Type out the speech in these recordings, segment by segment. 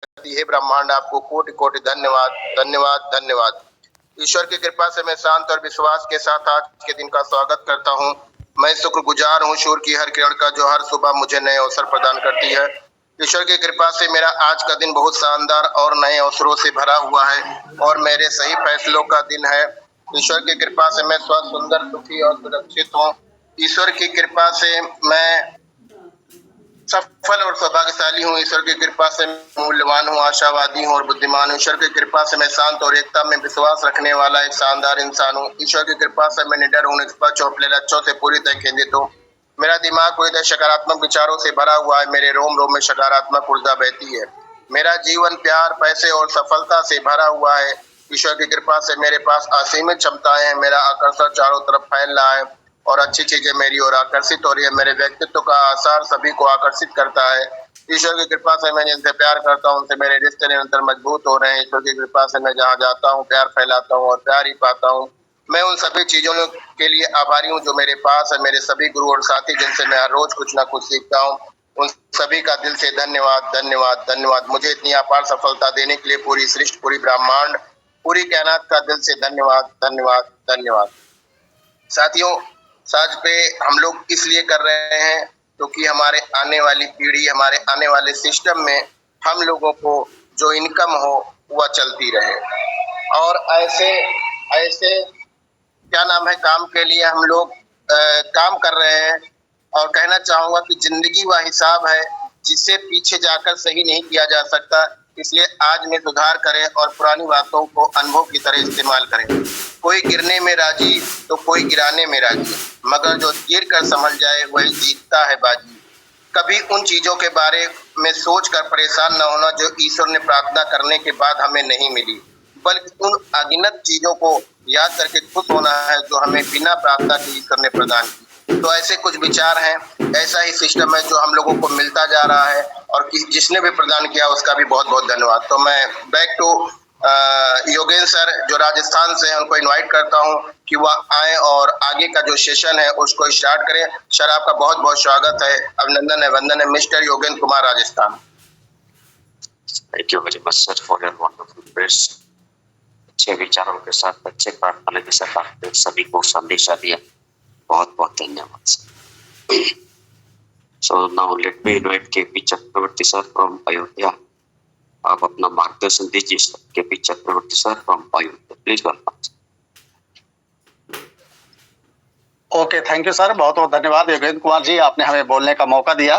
करती है ब्रह्मांड आपको कोटि कोटि धन्यवाद धन्यवाद धन्यवाद। ईश्वर की कृपा से मैं शांत और विश्वास के साथ आज के दिन का स्वागत करता हूँ। मैं शुक्रगुजार हूँ सूर्य की हर किरण का जो हर सुबह मुझे नए अवसर प्रदान करती है। ईश्वर की कृपा से मेरा आज का दिन बहुत शानदार और नए अवसरों से भरा हुआ है और मेरे सही फैसलों का दिन है। ईश्वर की कृपा से मैं स्वस्थ, सुंदर, सुखी और सुरक्षित हूँ। ईश्वर की कृपा से मैं सफल और सौभाग्यशाली हूँ। ईश्वर की कृपा से मूल्यवान हूँ, आशावादी हूँ और बुद्धिमान हूँ। ईश्वर की कृपा से मैं शांत और एकता में विश्वास रखने वाला एक शानदार इंसान हूँ। ईश्वर की कृपा से मैं निडर हूँ, निष्पक्ष और अपने लक्ष्यों से पूरी तरह केंद्रित हूँ। मेरा दिमाग पूरी तरह सकारात्मक विचारों से भरा हुआ है। मेरे रोम रोम में सकारात्मक ऊर्जा बहती है। मेरा जीवन प्यार, पैसे और सफलता से भरा हुआ है। ईश्वर की कृपा से मेरे पास असीमित क्षमताएं हैं। मेरा आकर्षण चारों तरफ फैल रहा है और अच्छी चीजें मेरी ओर आकर्षित हो रही है। मेरे व्यक्तित्व का आसार सभी को आकर्षित करता है। ईश्वर की कृपा से मैं जिनसे प्यार करता हूँ उनसे मेरे रिश्ते निरंतर मजबूत हो रहे हैं। ईश्वर की कृपा से मैं जहाँ जाता हूँ प्यार फैलाता हूँ और प्यार ही पाता हूँ। मैं उन सभी चीजों के लिए आभारी हूँ जो मेरे पास है। मेरे सभी गुरु और साथी जिनसे मैं हर रोज कुछ ना कुछ सीखता हूँ, उन सभी का दिल से धन्यवाद धन्यवाद धन्यवाद। मुझे इतनी अपार सफलता देने के लिए पूरी सृष्टि, पूरी ब्रह्मांड, पूरी कायनात का दिल से धन्यवाद धन्यवाद धन्यवाद। साथियों, साज पे हम लोग इसलिए कर रहे हैं क्योंकि हमारे आने वाली पीढ़ी, हमारे आने वाले सिस्टम में हम लोगों को जो इनकम हो वह चलती रहे और ऐसे ऐसे क्या नाम है काम के लिए हम लोग काम कर रहे हैं। और कहना चाहूंगा कि जिंदगी वह हिसाब है जिसे पीछे जाकर सही नहीं किया जा सकता। इसलिए आज में सुधार करें और पुरानी बातों को अनुभव की तरह इस्तेमाल करें। कोई गिरने में राजी तो कोई गिराने में राजी, मगर जो गिर कर संभल जाए वही जीतता है बाजी। कभी उन चीजों के बारे में सोचकर परेशान न होना जो ईश्वर ने प्रार्थना करने के बाद हमें नहीं मिली, बल्कि उन अगिनत चीजों को याद करके खुश होना है जो हमें बिना प्रार्थना के ईश्वर ने प्रदान की। तो ऐसे कुछ विचार हैं, ऐसा ही सिस्टम है जो हम लोगों को मिलता जा रहा है और जिसने भी प्रदान किया उसका भी बहुत बहुत धन्यवाद। तो मैं बैक टू योगेंद्र सर जो राजस्थान से हैं उनको इनवाइट करता हूं कि वह आए और आगे का जो सेशन है उसको स्टार्ट करें। सर आपका बहुत बहुत स्वागत है, अभिनंदन है, वंदन है। Mister Yogendra Kumar, Rajasthan. Thank you very much sir for your wonderful press. अच्छे विचारों के साथ अच्छे प्रार्थना के साथ आपने सभी को संदेशा दिया, बहुत बहुत धन्यवाद sir. So now let me invite KP Chakravarti sir from Ayodhya. आप अपना मार्गदर्शन दीजिए sir. KP Chakravarti sir from Ayodhya, please welcome. Okay, thank you sir, बहुत बहुत धन्यवाद योगेंद्र कुमार जी, आपने हमें बोलने का मौका दिया।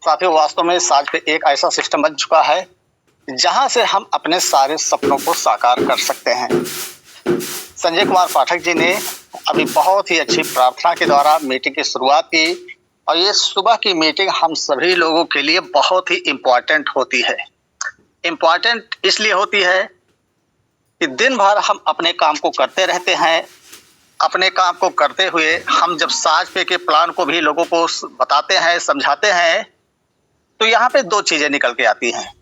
साथियों, वास्तव में साज पे एक ऐसा सिस्टम बन चुका है जहां से हम अपने सारे सपनों को साकार कर सकते हैं। संजय कुमार पाठक जी ने अभी बहुत ही अच्छी प्रार्थना के द्वारा मीटिंग की शुरुआत की और ये सुबह की मीटिंग हम सभी लोगों के लिए बहुत ही इम्पोर्टेंट होती है। इम्पोर्टेंट इसलिए होती है कि दिन भर हम अपने काम को करते रहते हैं। अपने काम को करते हुए हम जब साज पे के प्लान को भी लोगों को बताते हैं, समझाते हैं, तो यहाँ पे दो चीजें निकल के आती हैं।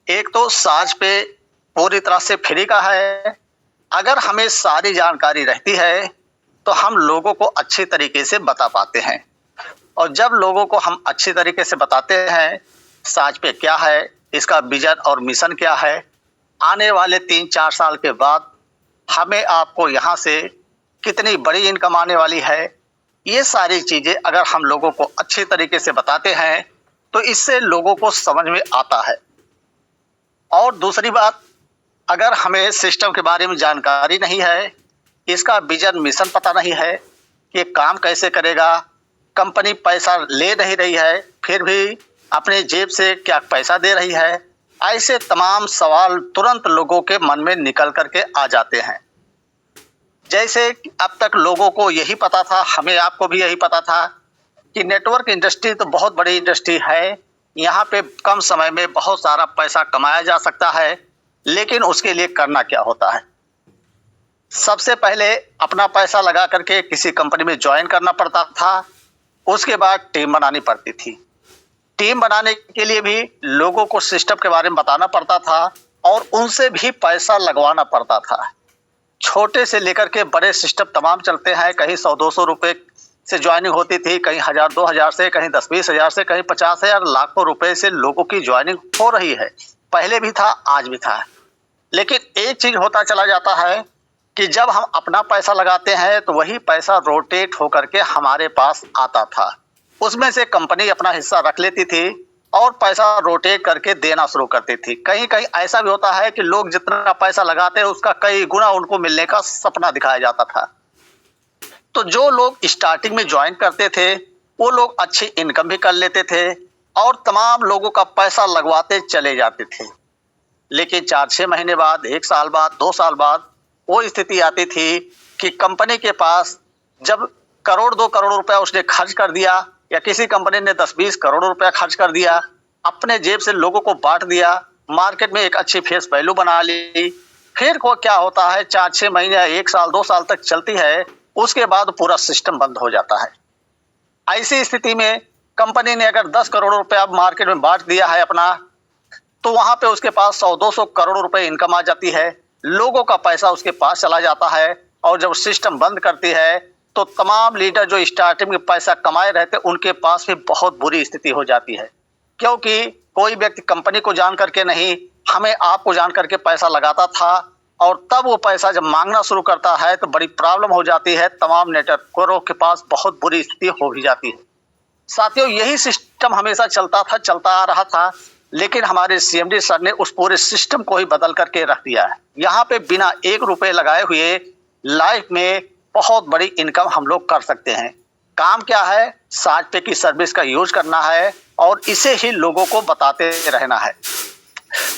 एक तो साज पे पूरी तरह से फ्री का है। अगर हमें सारी जानकारी रहती है तो हम लोगों को अच्छे तरीके से बता पाते हैं और जब लोगों को हम अच्छी तरीके से बताते हैं साज पे क्या है, इसका विजन और मिशन क्या है, आने वाले 3-4 साल के बाद हमें आपको यहाँ से कितनी बड़ी इनकम आने वाली है, ये सारी चीज़ें अगर हम लोगों को अच्छे तरीके से बताते हैं तो इससे लोगों को समझ में आता है। और दूसरी बात, अगर हमें सिस्टम के बारे में जानकारी नहीं है, इसका विजन मिशन पता नहीं है कि काम कैसे करेगा, कंपनी पैसा ले नहीं रही है फिर भी अपने जेब से क्या पैसा दे रही है, ऐसे तमाम सवाल तुरंत लोगों के मन में निकल करके आ जाते हैं। जैसे अब तक लोगों को यही पता था, हमें आपको भी यही पता था कि नेटवर्क इंडस्ट्री तो बहुत बड़ी इंडस्ट्री है, यहाँ पे कम समय में बहुत सारा पैसा कमाया जा सकता है, लेकिन उसके लिए करना क्या होता है। सबसे पहले अपना पैसा लगा करके किसी कंपनी में ज्वाइन करना पड़ता था, उसके बाद टीम बनानी पड़ती थी। टीम बनाने के लिए भी लोगों को सिस्टम के बारे में बताना पड़ता था और उनसे भी पैसा लगवाना पड़ता था। छोटे से लेकर के बड़े सिस्टम तमाम चलते हैं, कहीं 100-200 रुपये से ज्वाइनिंग होती थी, कहीं 1000-2000 से, कहीं 10-20 हजार से, कहीं 50,000, लाखों रुपए से लोगों की ज्वाइनिंग हो रही है। पहले भी था, आज भी था। लेकिन एक चीज होता चला जाता है कि जब हम अपना पैसा लगाते हैं तो वही पैसा रोटेट होकर के हमारे पास आता था। उसमें से कंपनी अपना हिस्सा रख लेती थी और पैसा रोटेट करके देना शुरू करती थी। कहीं कहीं ऐसा भी होता है कि लोग जितना पैसा लगाते हैं उसका कई गुना उनको मिलने का सपना दिखाया जाता था। तो जो लोग स्टार्टिंग में ज्वाइन करते थे वो लोग अच्छी इनकम भी कर लेते थे और तमाम लोगों का पैसा लगवाते चले जाते थे। लेकिन 4-6 महीने बाद, 1 साल बाद, 2 साल बाद वो स्थिति आती थी कि कंपनी के पास जब करोड़ 2 करोड़ रुपया उसने खर्च कर दिया या किसी कंपनी ने 10-20 करोड़ रुपया खर्च कर दिया, अपने जेब से लोगों को बांट दिया, मार्केट में एक अच्छी फेस वैल्यू बना ली, फिर को क्या होता है 4-6 महीने, 1 साल 2 साल तक चलती है, उसके बाद पूरा सिस्टम बंद हो जाता है। ऐसी स्थिति में कंपनी ने अगर 10 करोड़ रुपया मार्केट में बांट दिया है अपना, तो वहां पे उसके पास 100-200 करोड़ रुपए इनकम आ जाती है, लोगों का पैसा उसके पास चला जाता है। और जब सिस्टम बंद करती है तो तमाम लीडर जो स्टार्टिंग में पैसा कमाए रहते उनके पास भी बहुत बुरी स्थिति हो जाती है, क्योंकि कोई व्यक्ति कंपनी को जान करके नहीं, हमें आपको जान करके पैसा लगाता था और तब वो पैसा जब मांगना शुरू करता है तो बड़ी प्रॉब्लम हो जाती है, तमाम नेटवर्करों के पास बहुत बुरी स्थिति हो भी जाती है। साथियों, यही सिस्टम हमेशा चलता आ रहा था, लेकिन हमारे सीएमडी सर ने उस पूरे सिस्टम को ही बदल करके रख दिया है। यहाँ पे बिना 1 रुपए लगाए हुए लाइफ में बहुत बड़ी इनकम हम लोग कर सकते हैं। काम क्या है? 60 पे की सर्विस का यूज करना है और इसे ही लोगों को बताते रहना है।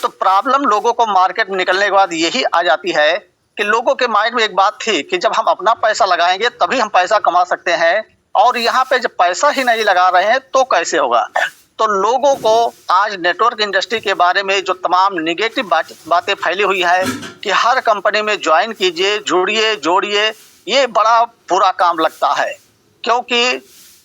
तो प्रॉब्लम लोगों को मार्केट में निकलने के बाद यही आ जाती है कि लोगों के माइंड में एक बात थी कि जब हम अपना पैसा लगाएंगे तभी हम पैसा कमा सकते हैं, और यहाँ पे जब पैसा ही नहीं लगा रहे हैं तो कैसे होगा। तो लोगों को आज नेटवर्क इंडस्ट्री के बारे में जो तमाम निगेटिव बातें फैली हुई है कि हर कंपनी में ज्वाइन कीजिए, जुड़िए, जोड़िए, ये बड़ा बुरा काम लगता है, क्योंकि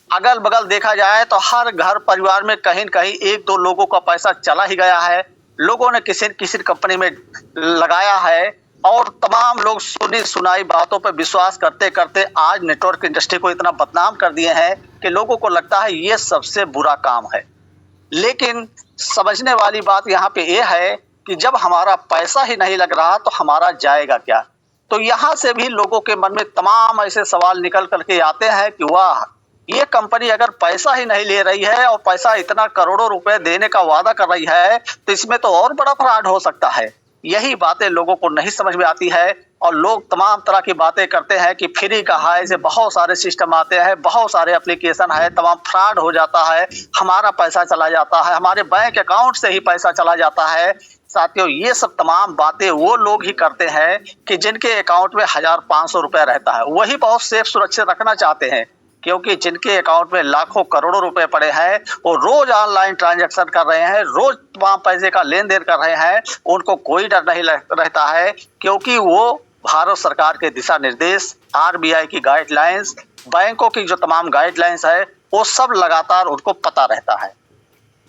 अगल बगल देखा जाए तो हर घर परिवार में कहीं न कहीं 1-2 लोगों का पैसा चला ही गया है। लोगों ने किसी कंपनी में लगाया है और तमाम लोग सुनी सुनाई बातों पर विश्वास करते करते आज नेटवर्क इंडस्ट्री को इतना बदनाम कर दिए हैं कि लोगों को लगता है ये सबसे बुरा काम है। लेकिन समझने वाली बात यहाँ पे ये है कि जब हमारा पैसा ही नहीं लग रहा तो हमारा जाएगा क्या। तो यहाँ से भी लोगों के मन में तमाम ऐसे सवाल निकल करके आते हैं कि वाह, ये कंपनी अगर पैसा ही नहीं ले रही है और पैसा इतना करोड़ों रुपए देने का वादा कर रही है तो इसमें तो और बड़ा फ्रॉड हो सकता है। यही बातें लोगों को नहीं समझ में आती है और लोग तमाम तरह की बातें करते हैं कि फ्री का है, ऐसे बहुत सारे सिस्टम आते हैं, बहुत सारे एप्लीकेशन है, तमाम फ्रॉड हो जाता है, हमारा पैसा चला जाता है, हमारे बैंक अकाउंट से ही पैसा चला जाता है। साथियों, ये सब तमाम बातें वो लोग ही करते हैं कि जिनके अकाउंट में 1000-500 रुपए रहता है, वही बहुत सेफ सुरक्षित रखना चाहते हैं, क्योंकि जिनके अकाउंट में लाखों करोड़ों रुपए पड़े हैं वो रोज ऑनलाइन ट्रांजैक्शन कर रहे हैं, रोज तमाम पैसे का लेन देन कर रहे हैं, उनको कोई डर नहीं रहता है, क्योंकि वो भारत सरकार के दिशा निर्देश, आरबीआई की गाइडलाइंस, बैंकों की जो तमाम गाइडलाइंस है वो सब लगातार उनको पता रहता है।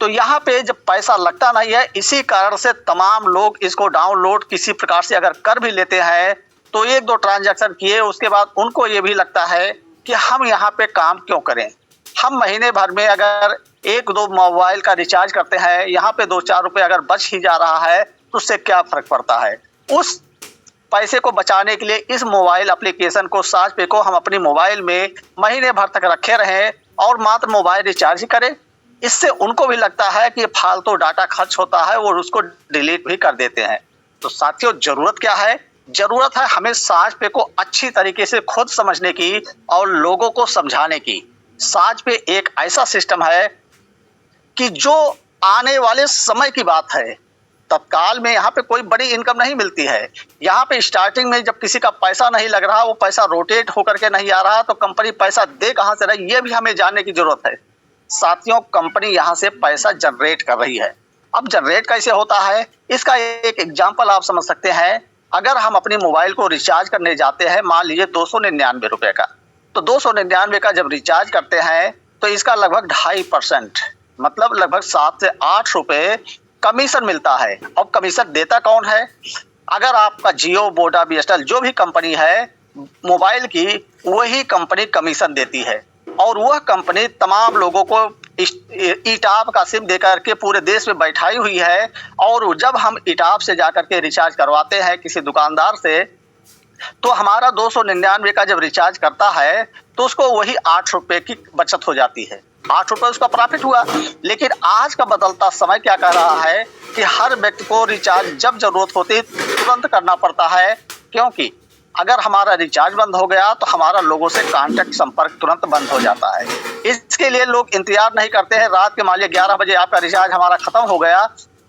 तो यहाँ पे जब पैसा लगता नहीं है, इसी कारण से तमाम लोग इसको डाउनलोड किसी प्रकार से अगर कर भी लेते हैं तो 1-2 ट्रांजैक्शन किए उसके बाद उनको ये भी लगता है कि हम यहाँ पे काम क्यों करें। हम महीने भर में अगर 1-2 मोबाइल का रिचार्ज करते हैं, यहाँ पे 2-4 रुपए अगर बच ही जा रहा है तो उससे क्या फर्क पड़ता है। उस पैसे को बचाने के लिए इस मोबाइल एप्लीकेशन को, साज पे को हम अपनी मोबाइल में महीने भर तक रखे रहें और मात्र मोबाइल रिचार्ज ही करें। इससे उनको भी लगता है कि फालतू डाटा खर्च होता है और उसको डिलीट भी कर देते हैं। तो साथियों, जरूरत क्या है? जरूरत है हमें साज पे को अच्छी तरीके से खुद समझने की और लोगों को समझाने की। साज पे एक ऐसा सिस्टम है कि जो आने वाले समय की बात है, तत्काल में यहाँ पे कोई बड़ी इनकम नहीं मिलती है। यहाँ पे स्टार्टिंग में जब किसी का पैसा नहीं लग रहा, वो पैसा रोटेट होकर के नहीं आ रहा, तो कंपनी पैसा दे कहाँ से रही, ये भी हमें जानने की जरूरत है। साथियों, कंपनी यहाँ से पैसा जनरेट कर रही है। अब जनरेट कैसे होता है, इसका एक एग्जाम्पल आप समझ सकते हैं। अगर हम अपनी मोबाइल को रिचार्ज करने जाते हैं, मान लीजिए 299 रुपए का, तो 299 का जब रिचार्ज करते हैं तो इसका लगभग 2.5%, मतलब लगभग 7 से 8 रुपए कमीशन मिलता है। और कमीशन देता कौन है? अगर आपका जियो, वोडा, बीएसएनएल जो भी कंपनी है मोबाइल की, वही कंपनी कमीशन देती है। और वह कंपनी तमाम लोगों को ईटाप का सिम देकर के पूरे देश में बैठाई हुई है। और जब हम ईटाप से जाकर के रिचार्ज करवाते हैं किसी दुकानदार से, तो हमारा 299 का जब रिचार्ज करता है तो उसको वही 8 रुपए की बचत हो जाती है, 8 रुपए उसका प्रॉफिट हुआ। लेकिन आज का बदलता समय क्या कर रहा है कि हर व्यक्ति को रिचार्ज जब जरूरत होती तुरंत करना पड़ता है, क्योंकि अगर हमारा रिचार्ज बंद हो गया तो हमारा लोगों से कांटेक्ट संपर्क तुरंत बंद हो जाता है। इसके लिए लोग इंतजार नहीं करते हैं। रात के मान लिया 11 बजे आपका रिचार्ज हमारा खत्म हो गया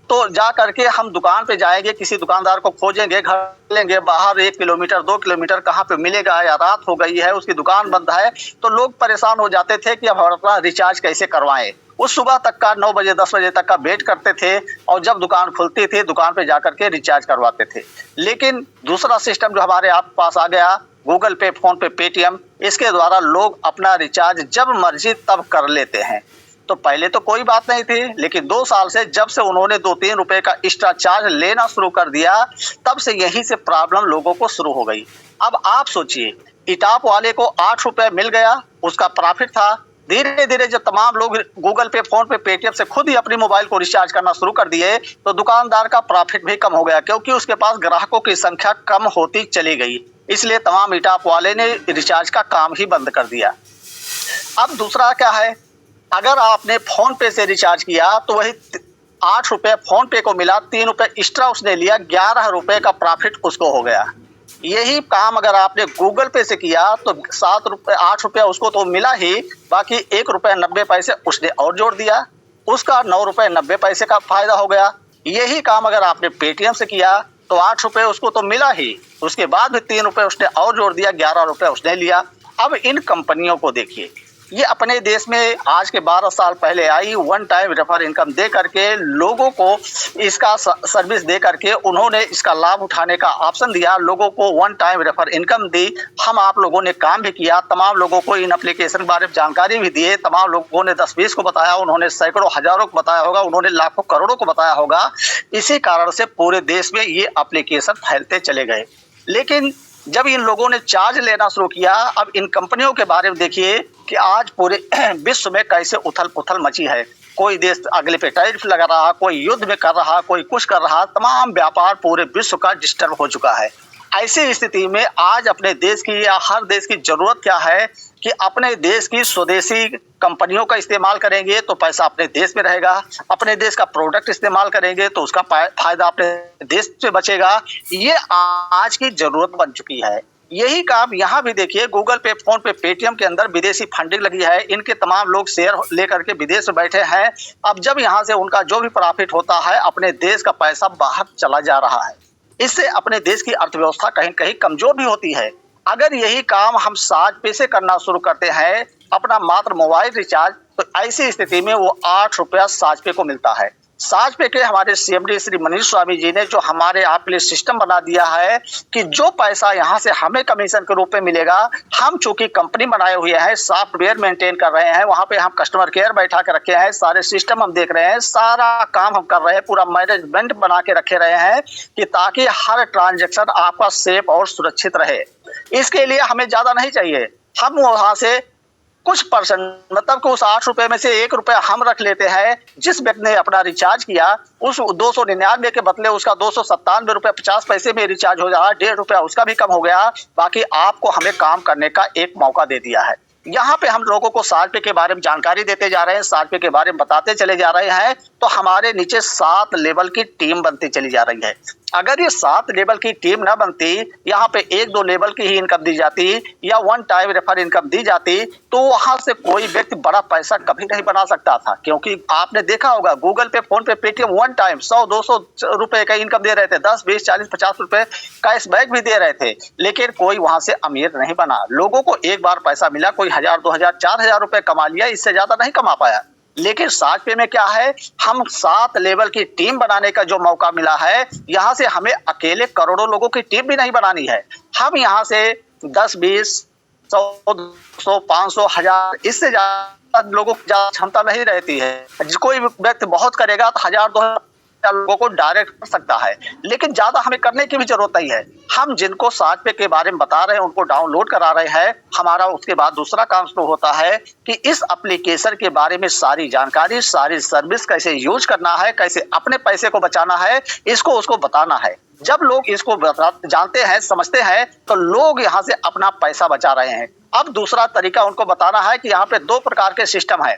तो जा करके हम दुकान पे जाएंगे, किसी दुकानदार को खोजेंगे, घर लेंगे, बाहर 1 किलोमीटर 2 किलोमीटर कहाँ पे मिलेगा, या रात हो गई है उसकी दुकान बंद है, तो लोग परेशान हो जाते थे कि अब हम अपना रिचार्ज कैसे करवाएं। उस सुबह तक का 9 बजे 10 बजे तक का वेट करते थे और जब दुकान खुलती थी दुकान पे जाकर के रिचार्ज करवाते थे। लेकिन दूसरा सिस्टम जो हमारे आप पास आ गया, गूगल पे, फोन पे, पेटीएम, इसके द्वारा लोग अपना रिचार्ज जब मर्जी तब कर लेते हैं। तो पहले तो कोई बात नहीं थी, लेकिन 2 साल से जब से उन्होंने 2-3 रुपए का एक्स्ट्रा चार्ज लेना शुरू कर दिया, तब से यहीं से प्रॉब्लम लोगों को शुरू हो गई। अब आप सोचिए, ईटाप वाले को 8 रुपए मिल गया, उसका प्रॉफिट था। धीरे धीरे जब तमाम लोग गूगल पे, फोन पे, पेटीएम से खुद ही अपनी मोबाइल को रिचार्ज करना शुरू कर दिए, तो दुकानदार का प्रॉफिट भी कम हो गया, क्योंकि उसके पास ग्राहकों की संख्या कम होती चली गई। इसलिए तमाम ईटाप वाले ने रिचार्ज का काम ही बंद कर दिया। अब दूसरा क्या है, अगर आपने फोन पे से रिचार्ज किया तो वही 8 रुपए फोन पे को मिला, 3 रुपए एक्स्ट्रा उसने लिया, 11 रुपए का प्रॉफिट उसको हो गया। यही काम अगर आपने गूगल पे से किया तो 7 रुपए 8 रुपया उसको तो मिला ही, बाकी 1 रुपया 90 पैसे उसने और जोड़ दिया, उसका 9 रुपए 90 पैसे का फायदा हो गया। यही काम अगर आपने पेटीएम से किया तो 8 रुपए उसको तो मिला ही, उसके बाद भी 3 रुपए उसने और जोड़ दिया, 11 रुपए उसने लिया। अब इन कंपनियों को देखिए, ये अपने देश में आज के 12 साल पहले आई, वन टाइम रेफर इनकम दे करके लोगों को इसका सर्विस दे करके उन्होंने इसका लाभ उठाने का ऑप्शन दिया, लोगों को वन टाइम रेफर इनकम दी। हम आप लोगों ने काम भी किया, तमाम लोगों को इन एप्लीकेशन के बारे में जानकारी भी दिए, तमाम लोगों ने 10-20 को बताया, उन्होंने सैकड़ों हजारों को बताया होगा, उन्होंने लाखों करोड़ों को बताया होगा। इसी कारण से पूरे देश में ये एप्लीकेशन फैलते चले गए। लेकिन जब इन लोगों ने चार्ज लेना शुरू किया, अब इन कंपनियों के बारे में देखिए कि आज पूरे विश्व में कैसे उथल पुथल मची है। कोई देश अगले पे टैरिफ लगा रहा, कोई युद्ध में कर रहा, कोई कुछ कर रहा, तमाम व्यापार पूरे विश्व का डिस्टर्ब हो चुका है। ऐसी स्थिति में आज अपने देश की या हर देश की जरूरत क्या है कि अपने देश की स्वदेशी कंपनियों का इस्तेमाल करेंगे तो पैसा अपने देश में रहेगा, अपने देश का प्रोडक्ट इस्तेमाल करेंगे तो उसका फायदा अपने देश से बचेगा। ये आज की जरूरत बन चुकी है। यही काम यहाँ भी देखिए, गूगल पे, फोन पे, पेटीएम के अंदर विदेशी फंडिंग लगी है, इनके तमाम लोग शेयर लेकर के विदेश में बैठे हैं। अब जब यहाँ से उनका जो भी प्रॉफिट होता है, अपने देश का पैसा बाहर चला जा रहा है। इससे अपने देश की अर्थव्यवस्था कहीं कहीं कमजोर भी होती है। अगर यही काम हम 7 पैसे करना शुरू करते हैं, अपना मात्र मोबाइल रिचार्ज, तो ऐसी स्थिति में वो 8 रुपया 7 पे को मिलता है। 7 पे के हमारे CMD श्री मनीष स्वामी जी ने जो हमारे आप के लिए सिस्टम बना दिया है कि जो पैसा यहाँ से हमें कमीशन के रूप में मिलेगा, हम चूंकि कंपनी बनाए हुए हैं, सॉफ्टवेयर मेंटेन कर रहे हैं, वहाँ पे हम कस्टमर केयर बैठा के रखे हैं, सारे सिस्टम हम देख रहे हैं, सारा काम हम कर रहे हैं, पूरा मैनेजमेंट बना के रखे रहे हैं कि ताकि हर ट्रांजेक्शन आपका सेफ और सुरक्षित रहे। इसके लिए हमें ज्यादा नहीं चाहिए, हम वहां से कुछ परसेंट, मतलब कि उस 8 रुपए में से 1 रुपया हम रख लेते हैं। जिस व्यक्ति ने अपना रिचार्ज किया उस 299 के बदले उसका 297 रुपये 50 पैसे में रिचार्ज हो जाए, 1.5 रुपया उसका भी कम हो गया। बाकी आपको हमें काम करने का एक मौका दे दिया है। यहाँ पे हम लोगों को 7 पे के बारे में जानकारी देते जा रहे हैं, 7 पे के बारे में बताते चले जा रहे हैं, तो हमारे नीचे 7 लेवल की टीम बनती चली जा रही है। अगर ये 7 लेवल की टीम ना बनती, यहाँ पे 1-2 लेवल की ही इनकम दी जाती या वन टाइम रेफर इनकम दी जाती, तो वहां से कोई व्यक्ति बड़ा पैसा कभी नहीं बना सकता था। क्योंकि आपने देखा होगा गूगल पे, फोन पे, पेटीएम वन टाइम 100-200 रुपए का इनकम दे रहे थे, 10, 20, 40, 50 रुपए कैशबैक भी दे रहे थे, लेकिन कोई वहां से अमीर नहीं बना। लोगों को एक बार पैसा मिला, कोई 1000, 2000, 4000 रुपए कमा लिया, इससे ज्यादा नहीं कमा पाया। लेकिन 7 पे में क्या है, हम 7 लेवल की टीम बनाने का जो मौका मिला है, यहाँ से हमें अकेले करोड़ों लोगों की टीम भी नहीं बनानी है। हम यहाँ से 10, 20, 100, 200, 500, 1000, इससे ज्यादा लोगों की क्षमता नहीं रहती है। कोई व्यक्ति बहुत करेगा तो 1000, 2000 लोगों को डायरेक्ट कर सकता है, लेकिन ज्यादा हमें करने की भी जरूरत नहीं है। हम जिनको 7 पे के बारे में बता रहे हैं उनको डाउनलोड करा रहे हैं। हमारा उसके बाद दूसरा काम शुरू होता है कि इस एप्लीकेशन के बारे में सारी जानकारी, सारी सर्विस कैसे यूज करना है, कैसे अपने पैसे को बचाना है, इसको उसको बताना है। जब लोग इसको जानते हैं, समझते हैं, तो लोग यहाँ से अपना पैसा बचा रहे हैं। अब दूसरा तरीका उनको बताना है कि यहाँ पे 2 प्रकार के सिस्टम है।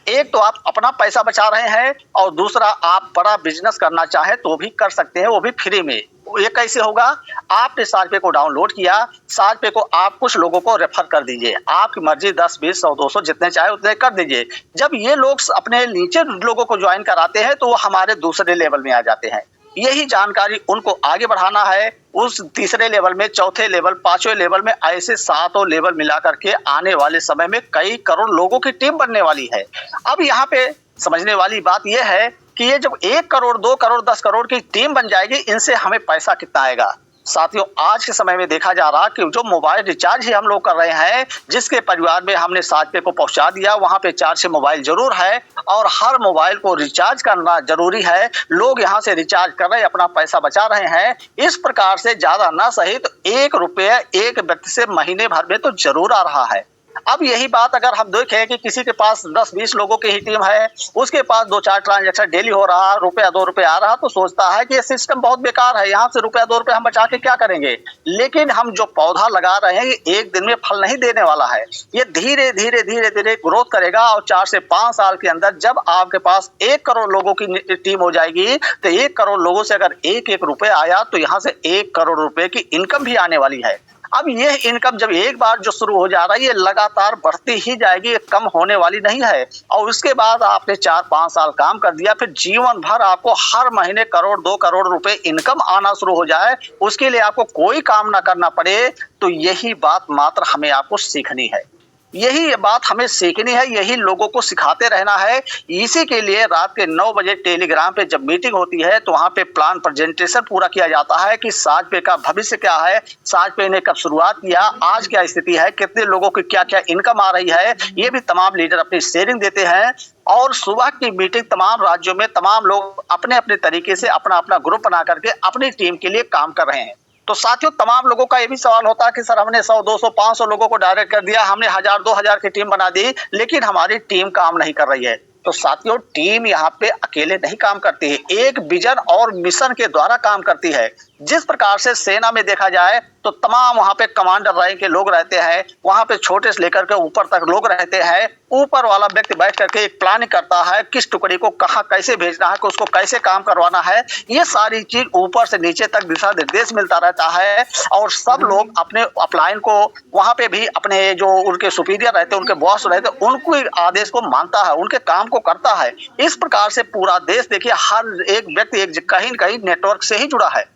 एक तो आप अपना पैसा बचा रहे हैं और दूसरा आप बड़ा बिजनेस करना चाहे तो भी कर सकते हैं, वो भी फ्री में। ये कैसे होगा? आपने 7 पे को डाउनलोड किया, 7 पे को आप कुछ लोगों को रेफर कर दीजिए, आपकी मर्जी 10, 20, 100, 200 जितने चाहे उतने कर दीजिए। जब ये लोग अपने नीचे लोगों को ज्वाइन कराते हैं तो वो हमारे दूसरे लेवल में आ जाते हैं। यही जानकारी उनको आगे बढ़ाना है। उस तीसरे लेवल में, चौथे लेवल, 5वें लेवल में, ऐसे 7 लेवल मिला करके आने वाले समय में कई करोड़ लोगों की टीम बनने वाली है। अब यहाँ पे समझने वाली बात यह है कि ये जब 1 करोड़, 2 करोड़, 10 करोड़ की टीम बन जाएगी, इनसे हमें पैसा कितना आएगा? साथियों, आज के समय में देखा जा रहा कि जो मोबाइल रिचार्ज ही हम लोग कर रहे हैं, जिसके परिवार में हमने 7 पे को पहुंचा दिया, वहां पे 4 से मोबाइल जरूर है और हर मोबाइल को रिचार्ज करना जरूरी है। लोग यहां से रिचार्ज कर रहे हैं, अपना पैसा बचा रहे हैं। इस प्रकार से ज्यादा ना सही तो 1 रुपया एक व्यक्ति से महीने भर में तो जरूर आ रहा है। अब यही बात अगर हम देखें कि किसी के पास 10-20 लोगों की ही टीम है, उसके पास 2-4 ट्रांजैक्शन डेली हो रहा, रुपया 2 रुपये आ रहा, तो सोचता है कि ये सिस्टम बहुत बेकार है, यहाँ से रुपया 2 रुपये हम बचा के क्या करेंगे। लेकिन हम जो पौधा लगा रहे हैं ये एक दिन में फल नहीं देने वाला है। ये धीरे धीरे धीरे धीरे ग्रोथ करेगा और 4 से 5 साल के अंदर जब आपके पास 1 करोड़ लोगों की टीम हो जाएगी तो 1 करोड़ लोगों से अगर 1-1 रुपये आया तो यहाँ से 1 करोड़ रुपए की इनकम भी आने वाली है। अब ये इनकम जब एक बार जो शुरू हो जा रहा है, ये लगातार बढ़ती ही जाएगी, ये कम होने वाली नहीं है। और उसके बाद आपने 4-5 साल काम कर दिया, फिर जीवन भर आपको हर महीने करोड़ 2 करोड़ रुपए इनकम आना शुरू हो जाए, उसके लिए आपको कोई काम ना करना पड़े। तो यही बात मात्र हमें आपको सीखनी है, यही बात हमें सीखनी है, यही लोगों को सिखाते रहना है। इसी के लिए रात के 9 बजे टेलीग्राम पे जब मीटिंग होती है तो वहाँ पे प्लान प्रेजेंटेशन पूरा किया जाता है कि 7 पे का भविष्य क्या है, 7 पे ने कब शुरुआत किया, आज क्या स्थिति है, कितने लोगों की क्या क्या इनकम आ रही है, ये भी तमाम लीडर अपनी शेयरिंग देते हैं। और सुबह की मीटिंग तमाम राज्यों में तमाम लोग अपने अपने तरीके से अपना अपना ग्रुप बना करके अपनी टीम के लिए काम कर रहे हैं। तो साथियों, तमाम लोगों का ये भी सवाल होता है कि सर हमने 100, 200, 500 लोगों को डायरेक्ट कर दिया, हमने 1000, 2000 की टीम बना दी, लेकिन हमारी टीम काम नहीं कर रही है। तो साथियों, टीम यहाँ पे अकेले नहीं काम करती है, एक विजन और मिशन के द्वारा काम करती है। जिस प्रकार से सेना में देखा जाए तो तमाम वहाँ पे कमांडर रैंक के लोग रहते हैं, वहाँ पे छोटे से लेकर के ऊपर तक लोग रहते हैं। ऊपर वाला व्यक्ति बैठ करके एक प्लानिंग करता है, किस टुकड़ी को कहाँ कैसे भेजना है, उसको कैसे काम करवाना है, ये सारी चीज ऊपर से नीचे तक दिशा निर्देश मिलता रहता है। और सब लोग अपने अपलाइन को वहाँ पे भी अपने जो उनके सुपीरियर रहते हैं, उनके बॉस रहते हैं, उनको आदेश को मानता है, उनके काम को करता है। इस प्रकार से पूरा देश देखिए हर एक व्यक्ति एक कहीं न कहीं नेटवर्क से ही जुड़ा है।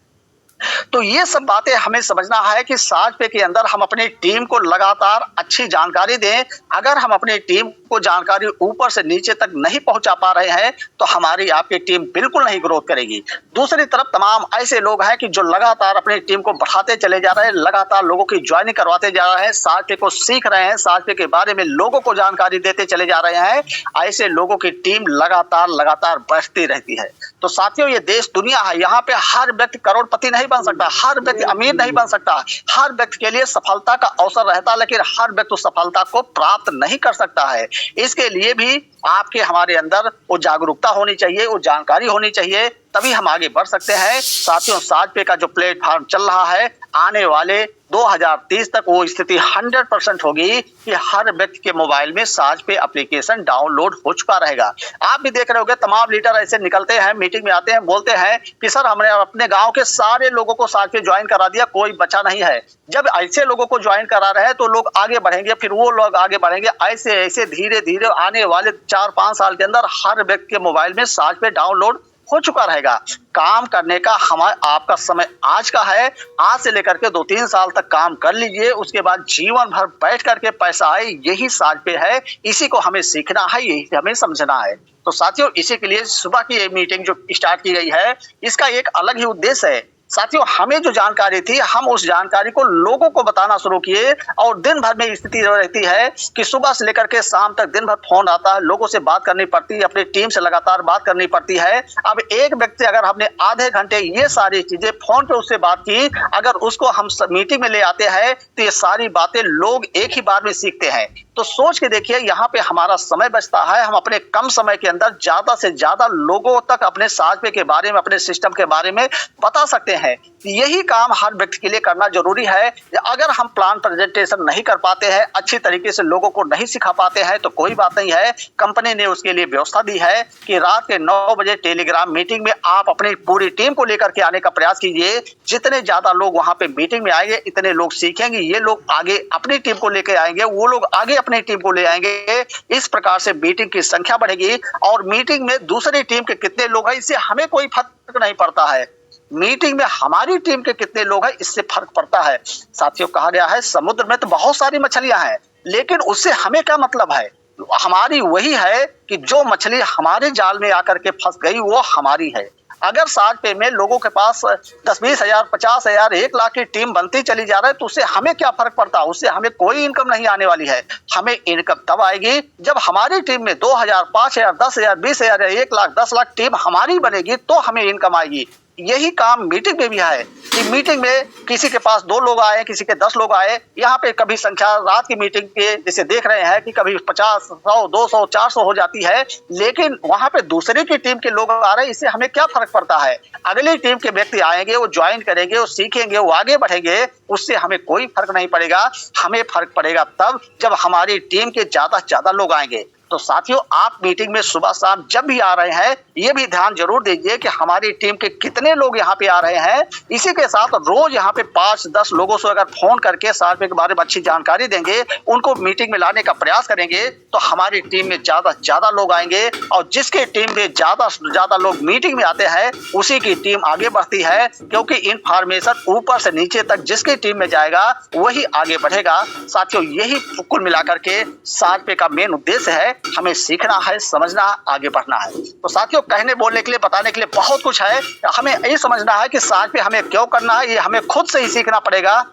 तो ये सब बातें हमें समझना है कि 7 पे के अंदर हम अपनी टीम को लगातार अच्छी जानकारी दें। अगर हम अपनी टीम को जानकारी ऊपर से नीचे तक नहीं पहुंचा पा रहे हैं तो हमारी आपकी टीम बिल्कुल नहीं ग्रोथ करेगी। दूसरी तरफ तमाम ऐसे लोग हैं कि जो लगातार अपनी टीम को बढ़ाते चले जा रहे हैं, लगातार लोगों की ज्वाइनिंग करवाते जा रहे हैं, 7 पे को सीख रहे हैं, 7 पे के बारे में लोगों को जानकारी देते चले जा रहे हैं। ऐसे लोगों की टीम लगातार बढ़ती रहती है। तो साथियों, ये देश दुनिया है, यहाँ पे हर व्यक्ति करोड़पति नहीं बन सकता, हर व्यक्ति अमीर नहीं बन सकता, हर व्यक्ति के लिए सफलता का अवसर रहता है, लेकिन हर व्यक्ति उस सफलता को प्राप्त नहीं कर सकता है। इसके लिए भी आपके हमारे अंदर वो जागरूकता होनी चाहिए, वो जानकारी होनी चाहिए, तभी हम आगे बढ़ सकते हैं। साथियों, 7 पे का जो प्लेटफॉर्म चल रहा है, आने वाले 2030 तक वो स्थिति 100% होगी कि हर व्यक्ति के मोबाइल में 7 पे एप्लीकेशन डाउनलोड हो चुका रहेगा। आप भी देख रहे होंगे तमाम लीडर ऐसे निकलते हैं, मीटिंग में आते हैं, बोलते हैं कि सर हमने अपने गांव के सारे लोगों को 7 पे ज्वाइन करा दिया, कोई बचा नहीं है। जब ऐसे लोगों को ज्वाइन करा रहे हैं तो लोग आगे बढ़ेंगे, फिर वो लोग आगे बढ़ेंगे, ऐसे ऐसे धीरे धीरे आने वाले 4-5 साल के अंदर हर व्यक्ति के मोबाइल में 7 पे डाउनलोड हो चुका रहेगा। काम करने का हमारा आपका समय आज का है, आज से लेकर के 2-3 साल तक काम कर लीजिए, उसके बाद जीवन भर बैठ करके पैसा आए, यही 7 पे है। इसी को हमें सीखना है, यही हमें समझना है। तो साथियों, इसी के लिए सुबह की ये मीटिंग जो स्टार्ट की गई है, इसका एक अलग ही उद्देश्य है साथियों, हमें जो जानकारी थी, हम उस जानकारी को लोगों को बताना शुरू किए और दिन भर में स्थिति रहती है कि सुबह से लेकर के शाम तक दिन भर फोन आता है, लोगों से बात करनी पड़ती है, अपनी टीम से लगातार बात करनी पड़ती है। अब एक व्यक्ति अगर हमने आधे घंटे ये सारी चीजें फोन पे उससे बात की, अगर उसको हम मीटिंग में ले आते हैं तो ये सारी बातें लोग एक ही बार में सीखते हैं। तो सोच के देखिए, यहाँ पे हमारा समय बचता है, हम अपने कम समय के अंदर ज्यादा से ज्यादा लोगों तक अपने साझे के बारे में, अपने सिस्टम के बारे में बता सकते हैं। यही काम हर व्यक्ति के लिए करना जरूरी है। अगर हम प्लान प्रेजेंटेशन नहीं कर पाते हैं, अच्छी तरीके से लोगों को नहीं सिखा पाते हैं, तो कोई बात नहीं है, कंपनी ने उसके लिए व्यवस्था दी है कि रात के 9 बजे टेलीग्राम मीटिंग में आप अपनी पूरी टीम को लेकर के आने का प्रयास कीजिए। जितने ज्यादा लोग वहां पे मीटिंग में आएंगे, इतने लोग सीखेंगे, ये लोग आगे अपनी टीम को लेकर आएंगे, वो लोग आगे अपनी टीम को ले आएंगे। इस प्रकार से मीटिंग की संख्या बढ़ेगी और मीटिंग में दूसरी टीम के कितने लोग हैं, इससे हमें कोई फर्क नहीं पड़ता है। मीटिंग में हमारी टीम के कितने लोग हैं, इससे फर्क पड़ता है। साथियों, कहा गया है समुद्र में तो बहुत सारी मछलियां हैं, लेकिन उससे हमें क्या मतलब है। हमारी वही है कि जो मछली हमारे जाल में आकर के फंस गई वो हमारी है। अगर साज पे में लोगों के पास 10-20 हजार, 50 हजार, 1 लाख की टीम बनती चली जा रहा है, तो उससे हमें क्या फर्क पड़ता है। उससे हमें कोई इनकम नहीं आने वाली है। हमें इनकम तब आएगी जब हमारी टीम में 2 हजार, 5 हजार, 10 हजार, 20 हजार, 1 लाख, 10 लाख टीम हमारी बनेगी, तो हमें इनकम आएगी। यही काम मीटिंग में भी है कि मीटिंग में किसी के पास 2 लोग आए, किसी के 10 लोग आए, यहाँ पे कभी संख्या रात की मीटिंग के जैसे देख रहे हैं कि कभी 50, 100, 200, 400 हो जाती है, लेकिन वहां पे दूसरे की टीम के लोग आ रहे हैं, इससे हमें क्या फर्क पड़ता है। अगली टीम के व्यक्ति आएंगे, वो ज्वाइन करेंगे, वो सीखेंगे, वो आगे बढ़ेंगे, उससे हमें कोई फर्क नहीं पड़ेगा। हमें फर्क पड़ेगा तब जब हमारी टीम के ज्यादा से ज्यादा लोग आएंगे। तो साथियों, आप मीटिंग में सुबह शाम जब भी आ रहे हैं, ये भी ध्यान जरूर दीजिए कि हमारी टीम के कितने लोग यहाँ पे आ रहे हैं। इसी के साथ रोज यहाँ पे 5-10 लोगों से अगर फोन करके साझे के बारे में अच्छी जानकारी देंगे, उनको मीटिंग में लाने का प्रयास करेंगे, तो हमारी टीम में ज्यादा से ज्यादा लोग आएंगे और जिसके टीम में ज्यादा से ज्यादा लोग मीटिंग में आते हैं, उसी की टीम आगे बढ़ती है। क्योंकि इंफॉर्मेशन ऊपर से नीचे तक जिसकी टीम में जाएगा वही आगे बढ़ेगा। साथियों, यही कुल मिलाकर के साझे का मेन उद्देश्य है। हमें सीखना है, समझना है, आगे बढ़ना है। तो साथियों, कहने बोलने के लिए, बताने के लिए बहुत कुछ है। हमें ये समझना है कि साझ पे हमें क्यों करना है, ये हमें खुद से ही सीखना पड़ेगा।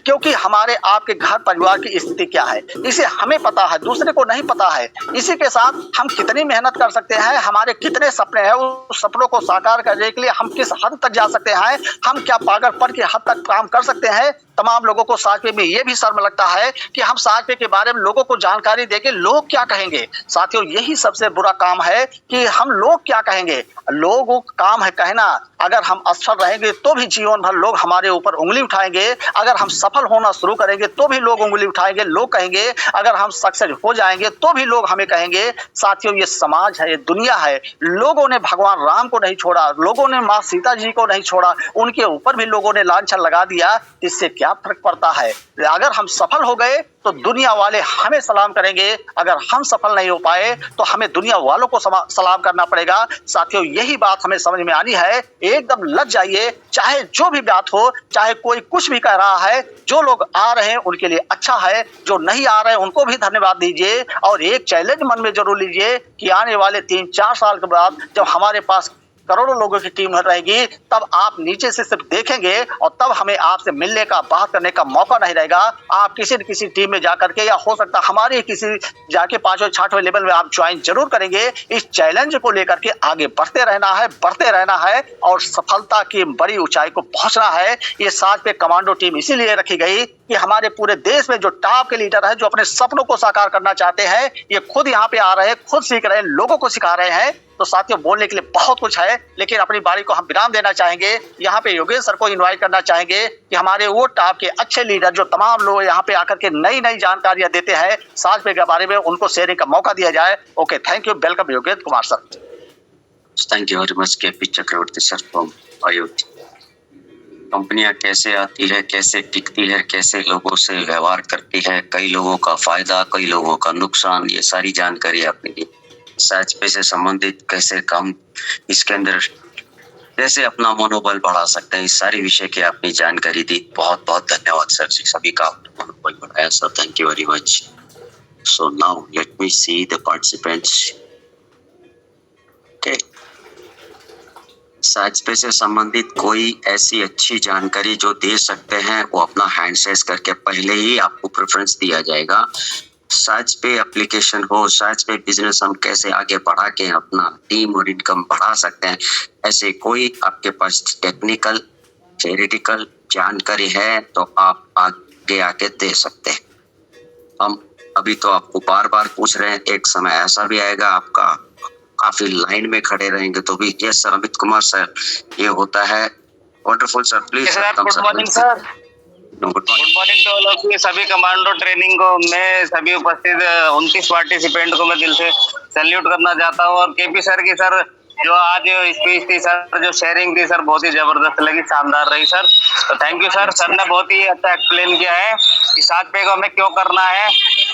क्योंकि हमारे आपके घर परिवार की स्थिति क्या है, इसे हमें पता है, दूसरे को नहीं पता है। इसी के साथ हम कितनी मेहनत कर सकते हैं, हमारे कितने सपने हैं, उस सपनों को साकार करने के लिए हम किस हद तक जा सकते हैं, हम क्या पागलपन की हद तक काम कर सकते हैं। तमाम लोगों को साझे में ये भी शर्म लगता है कि हम साझे के बारे में लोगों को जानकारी देके लोग क्या कहेंगे। साथियों, यही सबसे बुरा काम है कि हम लोग क्या कहेंगे। लोगों का काम है कहना। अगर हम असफल रहेंगे तो भी जीवन भर लोग हमारे ऊपर उंगली उठाएंगे। अगर हम सफल होना शुरू करेंगे तो भी लोग उंगली उठाएंगे, लोग कहेंगे। अगर हम सक्सेस हो जाएंगे तो भी लोग हमें कहेंगे। साथियों, ये समाज है, ये दुनिया है। लोगों ने भगवान राम को नहीं छोड़ा, लोगों ने माँ सीता जी को नहीं छोड़ा, उनके ऊपर भी लोगों ने लांछन लगा दिया। इससे क्या फर्क पड़ता है। अगर हम सफल हो गए तो दुनिया वाले हमें सलाम करेंगे, अगर हम सफल नहीं हो पाए तो हमें दुनिया वालों को सलाम करना पड़ेगा। साथियों, यही बात हमें समझ में आनी है। एकदम लग जाइए, चाहे जो भी बात हो, चाहे कोई कुछ भी कह रहा है। जो लोग आ रहे हैं उनके लिए अच्छा है, जो नहीं आ रहे हैं उनको भी धन्यवाद दीजिए। और एक चैलेंज मन में जरूर लीजिए कि आने वाले 3-4 साल के बाद जब हमारे पास करोड़ों लोगों की टीम रहेगी, तब आप नीचे से सिर्फ देखेंगे और तब हमें आपसे मिलने का, बात करने का मौका नहीं रहेगा। आप किसी न किसी टीम में जाकर के, या हो सकता है हमारे किसी जाके 5वें-6वें लेवल में आप ज्वाइन जरूर करेंगे। इस चैलेंज को लेकर के आगे बढ़ते रहना है, बढ़ते रहना है और सफलता की बड़ी ऊंचाई को पहुंचना है। ये साथ पे कमांडो टीम इसीलिए रखी गई कि हमारे पूरे देश में जो टॉप के लीडर है, जो अपने सपनों को साकार करना चाहते हैं, ये खुद यहाँ पे आ रहे हैं, खुद सीख रहे हैं, लोगों को सिखा रहे हैं। तो साथियों, बोलने के लिए बहुत कुछ है, लेकिन अपनी बारी को हम विराम देना चाहेंगे। यहाँ पे योगेश सर को इनवाइट करना चाहेंगे कि हमारे वो टॉप के अच्छे लीडर जो तमाम लोग यहाँ पे आकर के नई नई जानकारियां देते हैं साझ पे के बारे में, उनको शेयरिंग का मौका दिया जाए। Okay, thank you, welcome Yogesh Kumar sir. Thank you very much KP Chakravarti sir from Ayodhya. कंपनियां कैसे आती है, कैसे टिकती है, कैसे लोगों से व्यवहार करती है, कई लोगों का फायदा, कई लोगों का नुकसान, ये सारी जानकारी आपने दी। साझ पे से संबंधित कैसे काम, इसके अंदर कैसे अपना मनोबल बढ़ा सकते हैं, इस सारी विषय की आपने जानकारी दी। बहुत बहुत धन्यवाद सर जी, सभी का मनोबल बढ़ाया sir, thank you very much. So now let me see the participants. Okay, size से संबंधित कोई ऐसी अच्छी जानकारी जो दे सकते हैं, वो अपना हैंड रेज करके पहले ही आपको प्रेफरेंस दिया जाएगा। साइज पे एप्लीकेशन हो, साइज पे बिजनेस हम कैसे आगे बढ़ा के अपना टीम और इनकम बढ़ा सकते हैं, ऐसे कोई आपके पास टेक्निकल थ्योरेटिकल जानकारी है तो आप आगे आके दे सकते हैं। हम अभी तो आपको बार बार पूछ रहे हैं, एक समय ऐसा भी आएगा आपका काफी लाइन में खड़े रहेंगे तो भी। Yes sir, Amit Kumar sir, ये होता है। Wonderful sir, please welcome sir. Good morning sir. Good morning to all of you. सभी कमांडो ट्रेनिंग को मैं सभी उपस्थित 29 पार्टिसिपेंट को मैं दिल से सैल्यूट करना चाहता हूँ। और केपी सर की सर जो आज स्पीच थी सर, जो शेयरिंग थी सर, बहुत ही जबरदस्त लगी, शानदार रही सर। तो थैंक यू सर। सर ने बहुत ही अच्छा एक्सप्लेन किया है कि 7 पे को हमें क्यों करना है,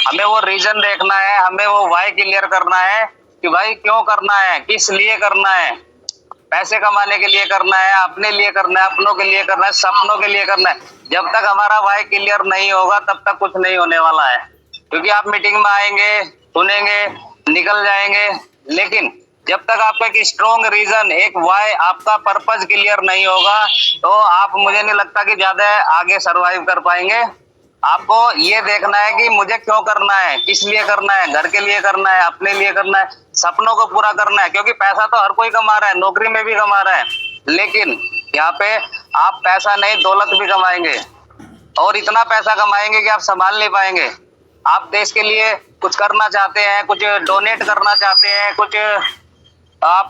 हमें वो रीजन देखना है, हमें वो वाई क्लियर करना है कि भाई क्यों करना है, किस लिए करना है। पैसे कमाने के लिए करना है, अपने लिए करना है, अपनों के लिए करना है, सपनों के लिए करना है। जब तक हमारा वाई क्लियर नहीं होगा तब तक कुछ नहीं होने वाला है। क्योंकि आप मीटिंग में आएंगे, सुनेंगे, निकल जाएंगे, लेकिन जब तक आपका एक स्ट्रॉन्ग रीजन, एक वाई, आपका पर्पस क्लियर नहीं होगा तो आप, मुझे नहीं लगता कि ज्यादा आगे सरवाइव कर पाएंगे। आपको ये देखना है कि मुझे क्यों करना है, किस लिए करना है, घर के लिए करना है, अपने लिए करना है, सपनों को पूरा करना है। क्योंकि पैसा तो हर कोई कमा रहा है, नौकरी में भी कमा रहा है, लेकिन यहाँ पे आप पैसा नहीं दौलत भी कमाएंगे और इतना पैसा कमाएंगे कि आप संभाल नहीं पाएंगे। आप देश के लिए कुछ करना चाहते हैं, कुछ डोनेट करना चाहते हैं, कुछ आप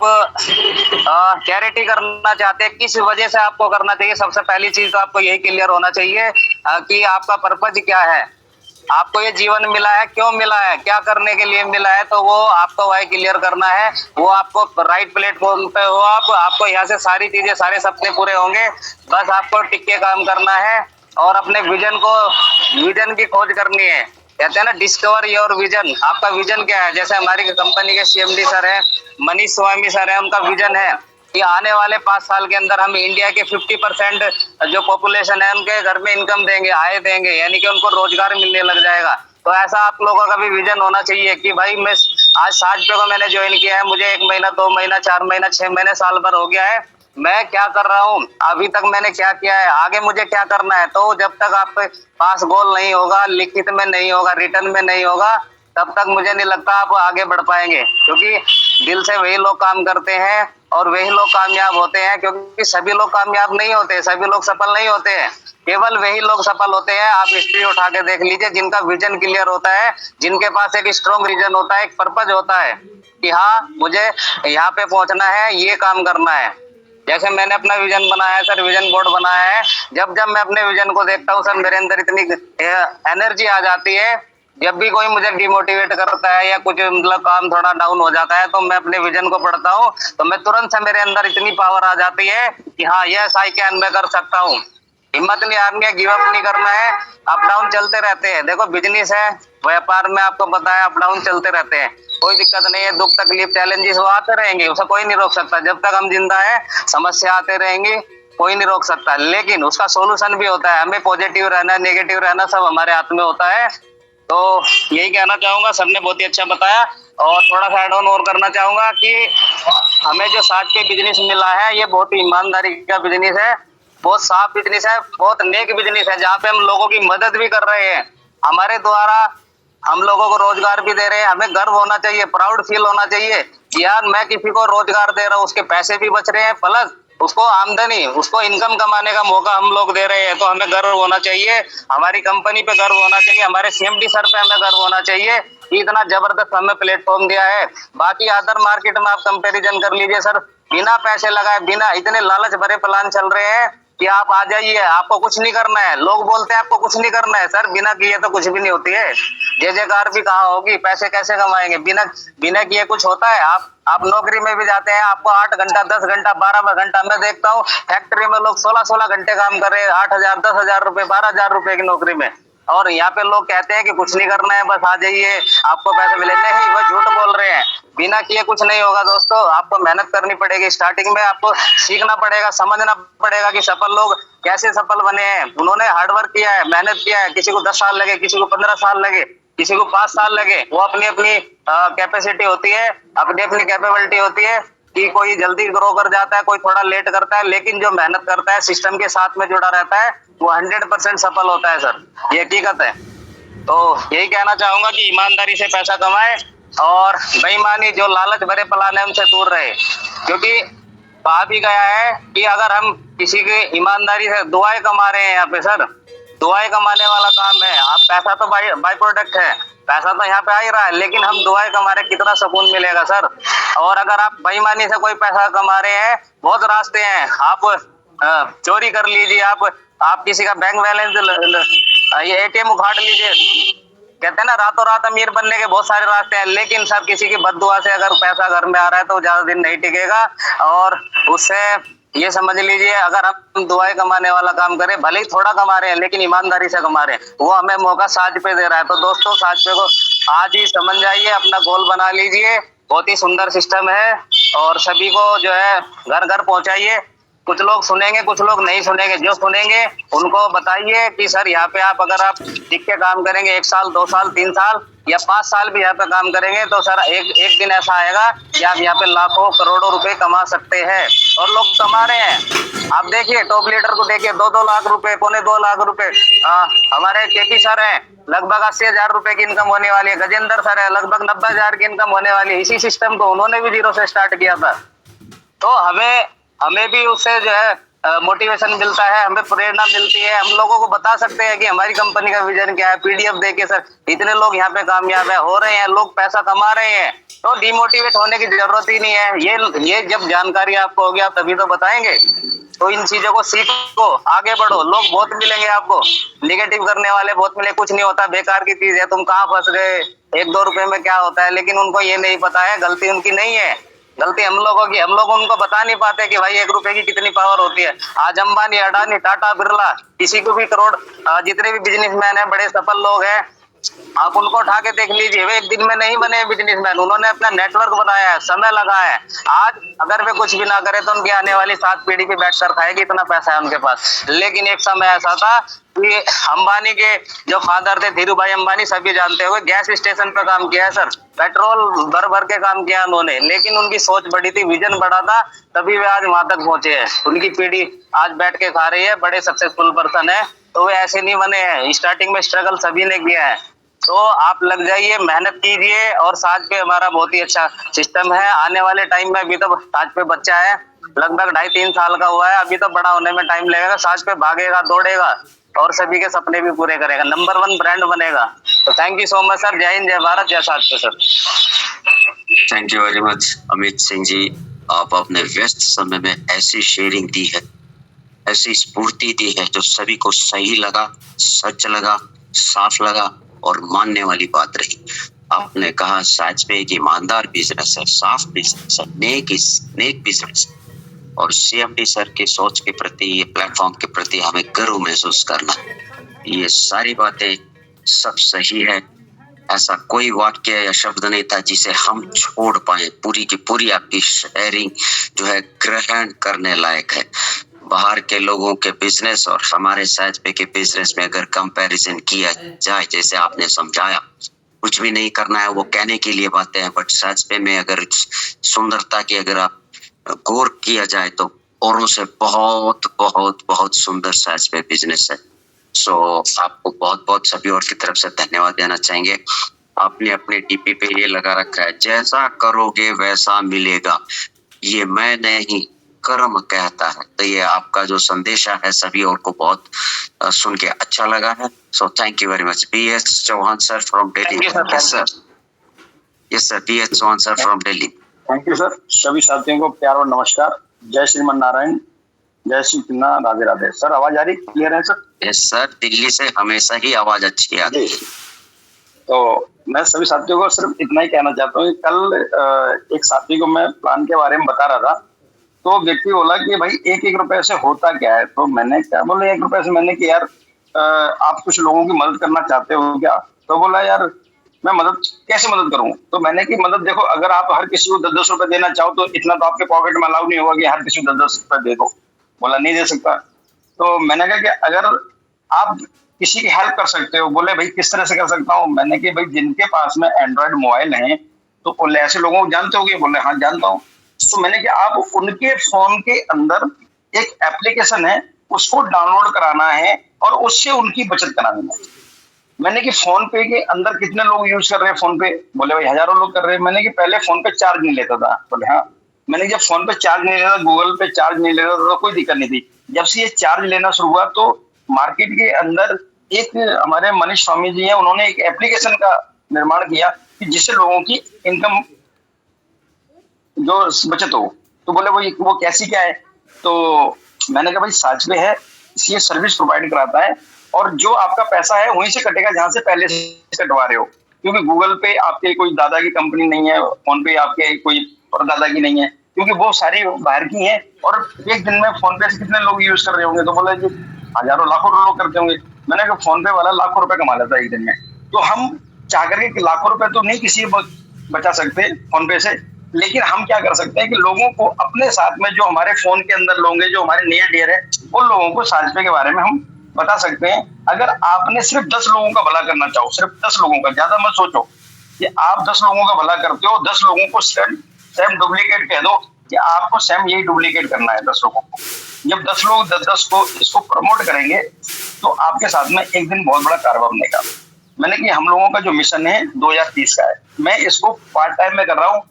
चैरिटी करना चाहते हैं, किस वजह से आपको करना चाहिए। सबसे पहली चीज तो आपको यही क्लियर होना चाहिए कि आपका पर्पज क्या है, आपको ये जीवन मिला है, क्यों मिला है, क्या करने के लिए मिला है। तो वो आपको वाई क्लियर करना है। वो आपको राइट प्लेटफॉर्म पे हो, आपको यहाँ से सारी चीजें, सारे सपने पूरे होंगे। बस आपको टिक के काम करना है और अपने विजन की खोज करनी है। कहते हैं ना, डिस्कवर योर विजन। आपका विजन क्या है। जैसे हमारी कंपनी के CMD सर है, मनीष स्वामी सर है, उनका विजन है कि आने वाले 5 साल के अंदर हम इंडिया के 50% जो पॉपुलेशन है उनके घर में इनकम देंगे, आय देंगे, यानी कि उनको रोजगार मिलने लग जाएगा। तो ऐसा आप लोगों का भी विजन होना चाहिए कि भाई मैं आज 60 पे को मैंने ज्वाइन किया है, मुझे 1 महीना, 2 महीना, 4 महीना, 6 महीने, साल भर हो गया है, मैं क्या कर रहा हूँ, अभी तक मैंने क्या किया है, आगे मुझे क्या करना है। तो जब तक आपके पास गोल नहीं होगा, लिखित में नहीं होगा, रिटर्न में नहीं होगा, तब तक मुझे नहीं लगता आप आगे बढ़ पाएंगे। क्योंकि दिल से वही लोग काम करते हैं और वही लोग कामयाब होते हैं। क्योंकि सभी लोग कामयाब नहीं होते, सभी लोग सफल नहीं होते हैं, केवल वही लोग सफल होते हैं। आप हिस्ट्री उठा के देख लीजिए, जिनका विजन क्लियर होता है, जिनके पास एक स्ट्रॉन्ग रीजन होता है, एक पर्पज होता है कि हाँ मुझे यहाँ पे पहुंचना है, ये काम करना है। जैसे मैंने अपना विजन बनाया है सर, विजन बोर्ड बनाया है। जब जब मैं अपने विजन को देखता हूँ सर, मेरे अंदर इतनी एनर्जी आ जाती है। जब भी कोई मुझे डिमोटिवेट करता है या कुछ मतलब काम थोड़ा डाउन हो जाता है, तो मैं अपने विजन को पढ़ता हूँ, तो मैं तुरंत से, मेरे अंदर इतनी पावर आ जाती है कि हाँ यस आई कैन, मैं कर सकता हूँ। हिम्मत नहीं हारनी है, गिव अप नहीं करना है। अप डाउन चलते रहते हैं। देखो बिजनेस है, व्यापार में आपको पता है अप डाउन चलते रहते हैं, कोई दिक्कत नहीं है। दुख तकलीफ चैलेंजेस वो आते रहेंगे, उसे कोई नहीं रोक सकता। जब तक हम जिंदा है समस्या आते रहेंगी, कोई नहीं रोक सकता। लेकिन उसका सोल्यूशन भी होता है। हमें पॉजिटिव रहना, नेगेटिव रहना, सब हमारे हाथ में होता है। तो यही कहना चाहूंगा, सर ने बहुत ही अच्छा बताया। और थोड़ा सा एड ऑन और करना चाहूंगा कि हमें जो 60 पे बिजनेस मिला है, ये बहुत ही ईमानदारी का बिजनेस है, बहुत साफ बिजनेस है, बहुत नेक बिजनेस है, जहाँ पे हम लोगों की मदद भी कर रहे हैं। हमारे द्वारा हम लोगों को रोजगार भी दे रहे हैं। हमें गर्व होना चाहिए, प्राउड फील होना चाहिए कि यार मैं किसी को रोजगार दे रहा हूँ, उसके पैसे भी बच रहे हैं, प्लस उसको आमदनी, उसको इनकम कमाने का मौका हम लोग दे रहे हैं। तो हमें गर्व होना चाहिए, हमारी कंपनी पे गर्व होना चाहिए, हमारे CMD सर पे हमें गर्व होना चाहिए कि इतना जबरदस्त हमें प्लेटफॉर्म दिया है। बाकी अदर मार्केट में आप कंपेरिजन कर लीजिए सर, बिना पैसे लगाए, बिना, इतने लालच भरे प्लान चल रहे हैं कि आप आ जाइए, आपको कुछ नहीं करना है। लोग बोलते हैं आपको कुछ नहीं करना है, सर बिना किए तो कुछ भी नहीं होती है। जय जयकार भी कहाँ होगी, पैसे कैसे कमाएंगे, बिना किए कुछ होता है। आप नौकरी में भी जाते हैं, आपको 8 घंटा, 10 घंटा, 12 घंटा, मैं देखता हूँ फैक्ट्री में लोग 16-16 घंटे काम कर रहे हैं, 8,000, 10,000 रुपए, 12,000 रुपए की नौकरी में। और यहाँ पे लोग कहते हैं कि कुछ नहीं करना है, बस आ जाइए आपको पैसे मिले। नहीं, वो झूठ बोल रहे हैं। बिना किए कुछ नहीं होगा दोस्तों, आपको मेहनत करनी पड़ेगी। स्टार्टिंग में आपको सीखना पड़ेगा, समझना पड़ेगा कि सफल लोग कैसे सफल बने हैं। उन्होंने हार्डवर्क किया है, मेहनत किया है। किसी को 10 साल लगे, किसी को 15 साल लगे, किसी को 5 साल लगे। वो अपनी अपनी कैपेसिटी होती है, अपनी अपनी कैपेबिलिटी होती है। कि कोई जल्दी ग्रो कर जाता है, कोई थोड़ा लेट करता है, लेकिन जो मेहनत करता है, सिस्टम के साथ में जुड़ा रहता है, वो 100% सफल होता है सर, ये हकीकत है। तो यही कहना चाहूंगा कि ईमानदारी से पैसा कमाए और बेईमानी जो लालच भरे प्लान है उनसे दूर रहे, क्योंकि कहा भी गया है कि अगर हम किसी के ईमानदारी से दुआएं कमा रहे हैं यहाँ पे सर, दुआएं कमाने वाला काम है। आप पैसा तो बाई प्रोडक्ट है, पैसा तो यहाँ पे आ ही रहा है, लेकिन हम दुआएं कमा रहे, कितना सुकून मिलेगा सर। और अगर आप बेईमानी से कोई पैसा कमा रहे हैं, बहुत रास्ते हैं। आप चोरी कर लीजिए, आप किसी का बैंक बैलेंस, ये एटीएम उखाड़ लीजिए। कहते हैं ना, रातों रात अमीर बनने के बहुत सारे रास्ते हैं, लेकिन सब किसी की बद्दुआ से अगर पैसा घर में आ रहा है तो ज्यादा दिन नहीं टिकेगा। और उससे ये समझ लीजिए, अगर हम दुआएं कमाने वाला काम करें, भले ही थोड़ा कमा रहे हैं लेकिन ईमानदारी से कमा रहे हैं, वो हमें मौका साज पे दे रहा है। तो दोस्तों, साज पे को आज ही समझ जाइए, अपना गोल बना लीजिए। बहुत ही सुंदर सिस्टम है और सभी को जो है घर घर पहुंचाइए। कुछ लोग सुनेंगे, कुछ लोग नहीं सुनेंगे। जो सुनेंगे उनको बताइए कि सर यहाँ पे अगर आप टिक के काम करेंगे 1 साल, 2 साल, 3 साल या 5 साल भी यहाँ पे काम करेंगे, तो सर एक दिन ऐसा आएगा कि आप यहाँ पे लाखों करोड़ों रुपए कमा सकते हैं। और लोग कमा रहे हैं। आप देखिए, टॉप लीडर को देखिए, 2-2 लाख रुपए, 2.25 लाख रुपए। हमारे केपी सर हैं, लगभग 80,000 रुपए की इनकम होने वाली है। गजेंद्र सर है, लगभग 90,000 की इनकम होने वाली है। इसी सिस्टम को उन्होंने भी 0 से स्टार्ट किया था। तो हमें भी उससे जो है मोटिवेशन मिलता है, हमें प्रेरणा मिलती है। हम लोगों को बता सकते हैं कि हमारी कंपनी का विजन क्या है। पीडीएफ देके सर इतने लोग यहाँ पे कामयाब है, हो रहे हैं, लोग पैसा कमा रहे हैं, तो डिमोटिवेट होने की जरूरत ही नहीं है। ये जब जानकारी आपको होगी, आप तभी तो बताएंगे। तो इन चीजों को सीखो, आगे बढ़ो। लोग बहुत मिलेंगे आपको, निगेटिव करने वाले बहुत मिले। कुछ नहीं होता, बेकार की चीज है, तुम कहाँ फंस गए, 1-2 रुपए में क्या होता है। लेकिन उनको ये नहीं पता है, गलती उनकी नहीं है, गलती हम लोगों की। हम लोग उनको बता नहीं पाते कि भाई 1 रुपए की कितनी पावर होती है। आज अंबानी, अडानी, टाटा, बिरला, किसी को भी करोड़, जितने भी बिजनेसमैन है, बड़े सफल लोग हैं, आप उनको उठा के देख लीजिए। वे एक दिन में नहीं बने बिजनेसमैन, उन्होंने अपना नेटवर्क बनाया है, समय लगाया है। आज अगर वे कुछ भी ना करे तो उनकी आने वाली 7 पीढ़ी पे बैठकर खाएगी, इतना पैसा है उनके पास। लेकिन एक समय ऐसा था कि अंबानी के जो फादर थे, धीरू भाई अंबानी, सभी जानते हुए, गैस स्टेशन पर काम किया है सर, पेट्रोल भर भर के काम किया उन्होंने। लेकिन उनकी सोच बड़ी थी, विजन बड़ा था, तभी वे आज वहां तक पहुंचे हैं। उनकी पीढ़ी आज बैठ के खा रही है, बड़े सक्सेसफुल पर्सन है। तो वे ऐसे नहीं बने हैं, स्टार्टिंग में स्ट्रगल सभी ने किया है। तो आप लग जाइए, मेहनत कीजिए। और साज पे हमारा बहुत ही अच्छा सिस्टम है। आने वाले टाइम में, अभी तो साज पे बच्चा है, लगभग 2.5-3 साल का हुआ है, अभी तो बड़ा होने में टाइम लगेगा। साज पे भागेगा, दौड़ेगा और सभी के सपने भी पूरे करेगा, नंबर 1 ब्रांड बनेगा। तो thank you so much sir. जय हिंद, जय भारत, जय साज पे sir. Thank you very much Amit Singh ji. आप अपने व्यस्त समय में ऐसी शेयरिंग दी है, ऐसी स्फूर्ति दी है जो सभी को सही लगा, सच लगा, साफ लगा और मानने वाली बात रही। आपने कहा साज पे एक ईमानदार बिजनेस है, साफ बिजनेस है, नेक बिजनेस। और सीएमडी सर की सोच के प्रति, ये प्लेटफॉर्म के प्रति हमें गर्व महसूस करना, ये सारी बातें सब सही है। ऐसा कोई वाक्य या शब्द नहीं था जिसे हम छोड़ पाए। पूरी की पूरी आपकी शेयरिंग जो है ग्रहण करने लायक है। बाहर के लोगों के बिजनेस और हमारे साज पे के बिजनेस में अगर कंपैरिजन किया जाए, जैसे आपने समझाया, कुछ भी नहीं करना है, वो कहने के लिए बातें हैं। बट साज पे में अगर सुंदरता की अगर आप गौर किया जाए तो औरों से बहुत बहुत बहुत सुंदर साज पे बिजनेस है। सो आपको बहुत बहुत सभी और की तरफ से धन्यवाद देना चाहेंगे। आपने अपने डीपी पे ये लगा रखा है, जैसा करोगे वैसा मिलेगा। ये मैं नहीं, कर्म कहता है। तो ये आपका जो संदेशा है सभी और को बहुत सुन के अच्छा लगा है। So thank you very much. BS Chauhan sir from Delhi. Yes sir, BS Chauhan sir from Delhi. Thank you sir. सभी साथियों को प्यार और नमस्कार। जय श्रीमन नारायण, जय श्री कृष्णा, राधे राधे। सर आवाज आ रही, क्लियर है सर? यस सर, दिल्ली से हमेशा ही आवाज अच्छी आती है। तो मैं सभी साथियों को सिर्फ इतना ही कहना चाहता हूँ कि कल एक साथी को मैं प्लान के बारे में बता रहा था, तो व्यक्ति बोला कि भाई 1-1 रुपए से होता क्या है। तो मैंने क्या बोले, 1 रुपए से मैंने कि यार आप कुछ लोगों की मदद करना चाहते हो क्या? तो बोला यार मैं कैसे मदद करूं? तो मैंने की मदद देखो, अगर आप हर किसी को 10-10 रुपए देना चाहो तो इतना तो आपके पॉकेट में अलाउ नहीं होगा कि हर किसी को 10-10 रुपए दे दो। बोला नहीं दे सकता। तो मैंने कहा कि अगर आप किसी की हेल्प कर सकते हो। बोले भाई किस तरह से कर सकता हूँ? मैंने कि भाई जिनके पास में एंड्रॉइड मोबाइल है, तो बोले ऐसे लोगों को जानते होगे? बोले हाँ जानता हूँ। तो मैंने कि आप उनके फोन के अंदर एक एप्लीकेशन है, उसको डाउनलोड कराना है और उससे उनकी बचत करानी है। मैंने कि फोन पे के अंदर कितने लोग यूज कर रहे हैं फोन पे? बोले भाई हजारों लोग कर रहे हैं। मैंने कि पहले फोन पे चार्ज नहीं लेता था। बोले हाँ। मैंने जब फोन पे चार्ज नहीं लेता, गूगल पे चार्ज नहीं लेता था तो कोई दिक्कत नहीं थी। जब से ये चार्ज लेना शुरू हुआ तो मार्केट के अंदर एक हमारे मनीष स्वामी जी हैं, उन्होंने एक एप्लीकेशन का निर्माण किया कि जिससे लोगों की इनकम जो बचत हो। तो बोले वो कैसी क्या है? तो मैंने कहा भाई साज पे है, ये सर्विस प्रोवाइड कराता है और जो आपका पैसा है वहीं से कटेगा जहां से पहले से कटवा रहे हो। क्योंकि गूगल पे आपके कोई दादा की कंपनी नहीं है, फोन पे आपके कोई परदादा की नहीं है, क्योंकि वो सारी बाहर की है। और एक दिन में फोन पे से कितने लोग यूज कर रहे होंगे? तो बोला जी हजारों लाखों लोग करते होंगे। मैंने कहा फोन पे वाला लाखों रुपए कमा लेता है एक दिन में। तो हम चाह करके लाखों रुपए तो नहीं किसी बचा सकते फोन पे से, लेकिन हम क्या कर सकते हैं कि लोगों को अपने साथ में जो हमारे फोन के अंदर लोग हैं, जो हमारे नियर डियर है, उन लोगों को साझपे के बारे में हम बता सकते हैं। अगर आपने सिर्फ 10 लोगों का भला करना चाहो, सिर्फ 10 लोगों का, ज्यादा मत सोचो कि आप 10 लोगों का भला करते हो, 10 लोगों को सेम डुप्लीकेट कह दो कि आपको सेम यही डुप्लीकेट करना है 10 लोगों को। जब 10 लोग 10 को इसको प्रमोट करेंगे तो आपके साथ में एक दिन बहुत बड़ा कारोबार बनेगा। मैंने कि हम लोगों का जो मिशन है 2030 का है, मैं इसको पार्ट टाइम में कर रहा हूँ।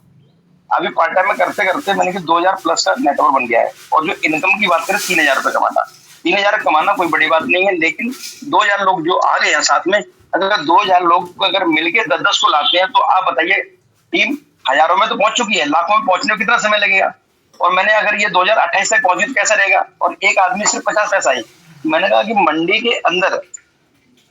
अभी पार्ट टाइम में करते करते मैंने कि 2000 प्लस का नेटवर्क बन गया है। और जो इनकम की बात करें 3000 रुपए कमाना, 3000 कमाना कोई बड़ी बात नहीं है, लेकिन 2000 लोग जो आ गए हैं साथ में, अगर 2000 लोग को अगर मिलके 10-10 को लाते हैं तो आप बताइए टीम हजारों में तो पहुंच चुकी है, लाखों में पहुंचने में कितना समय लगेगा? और मैंने अगर ये 2028 तक पहुंची तो कैसा रहेगा? और एक आदमी सिर्फ 50 पैसा ही। मैंने कहा कि मंडी के अंदर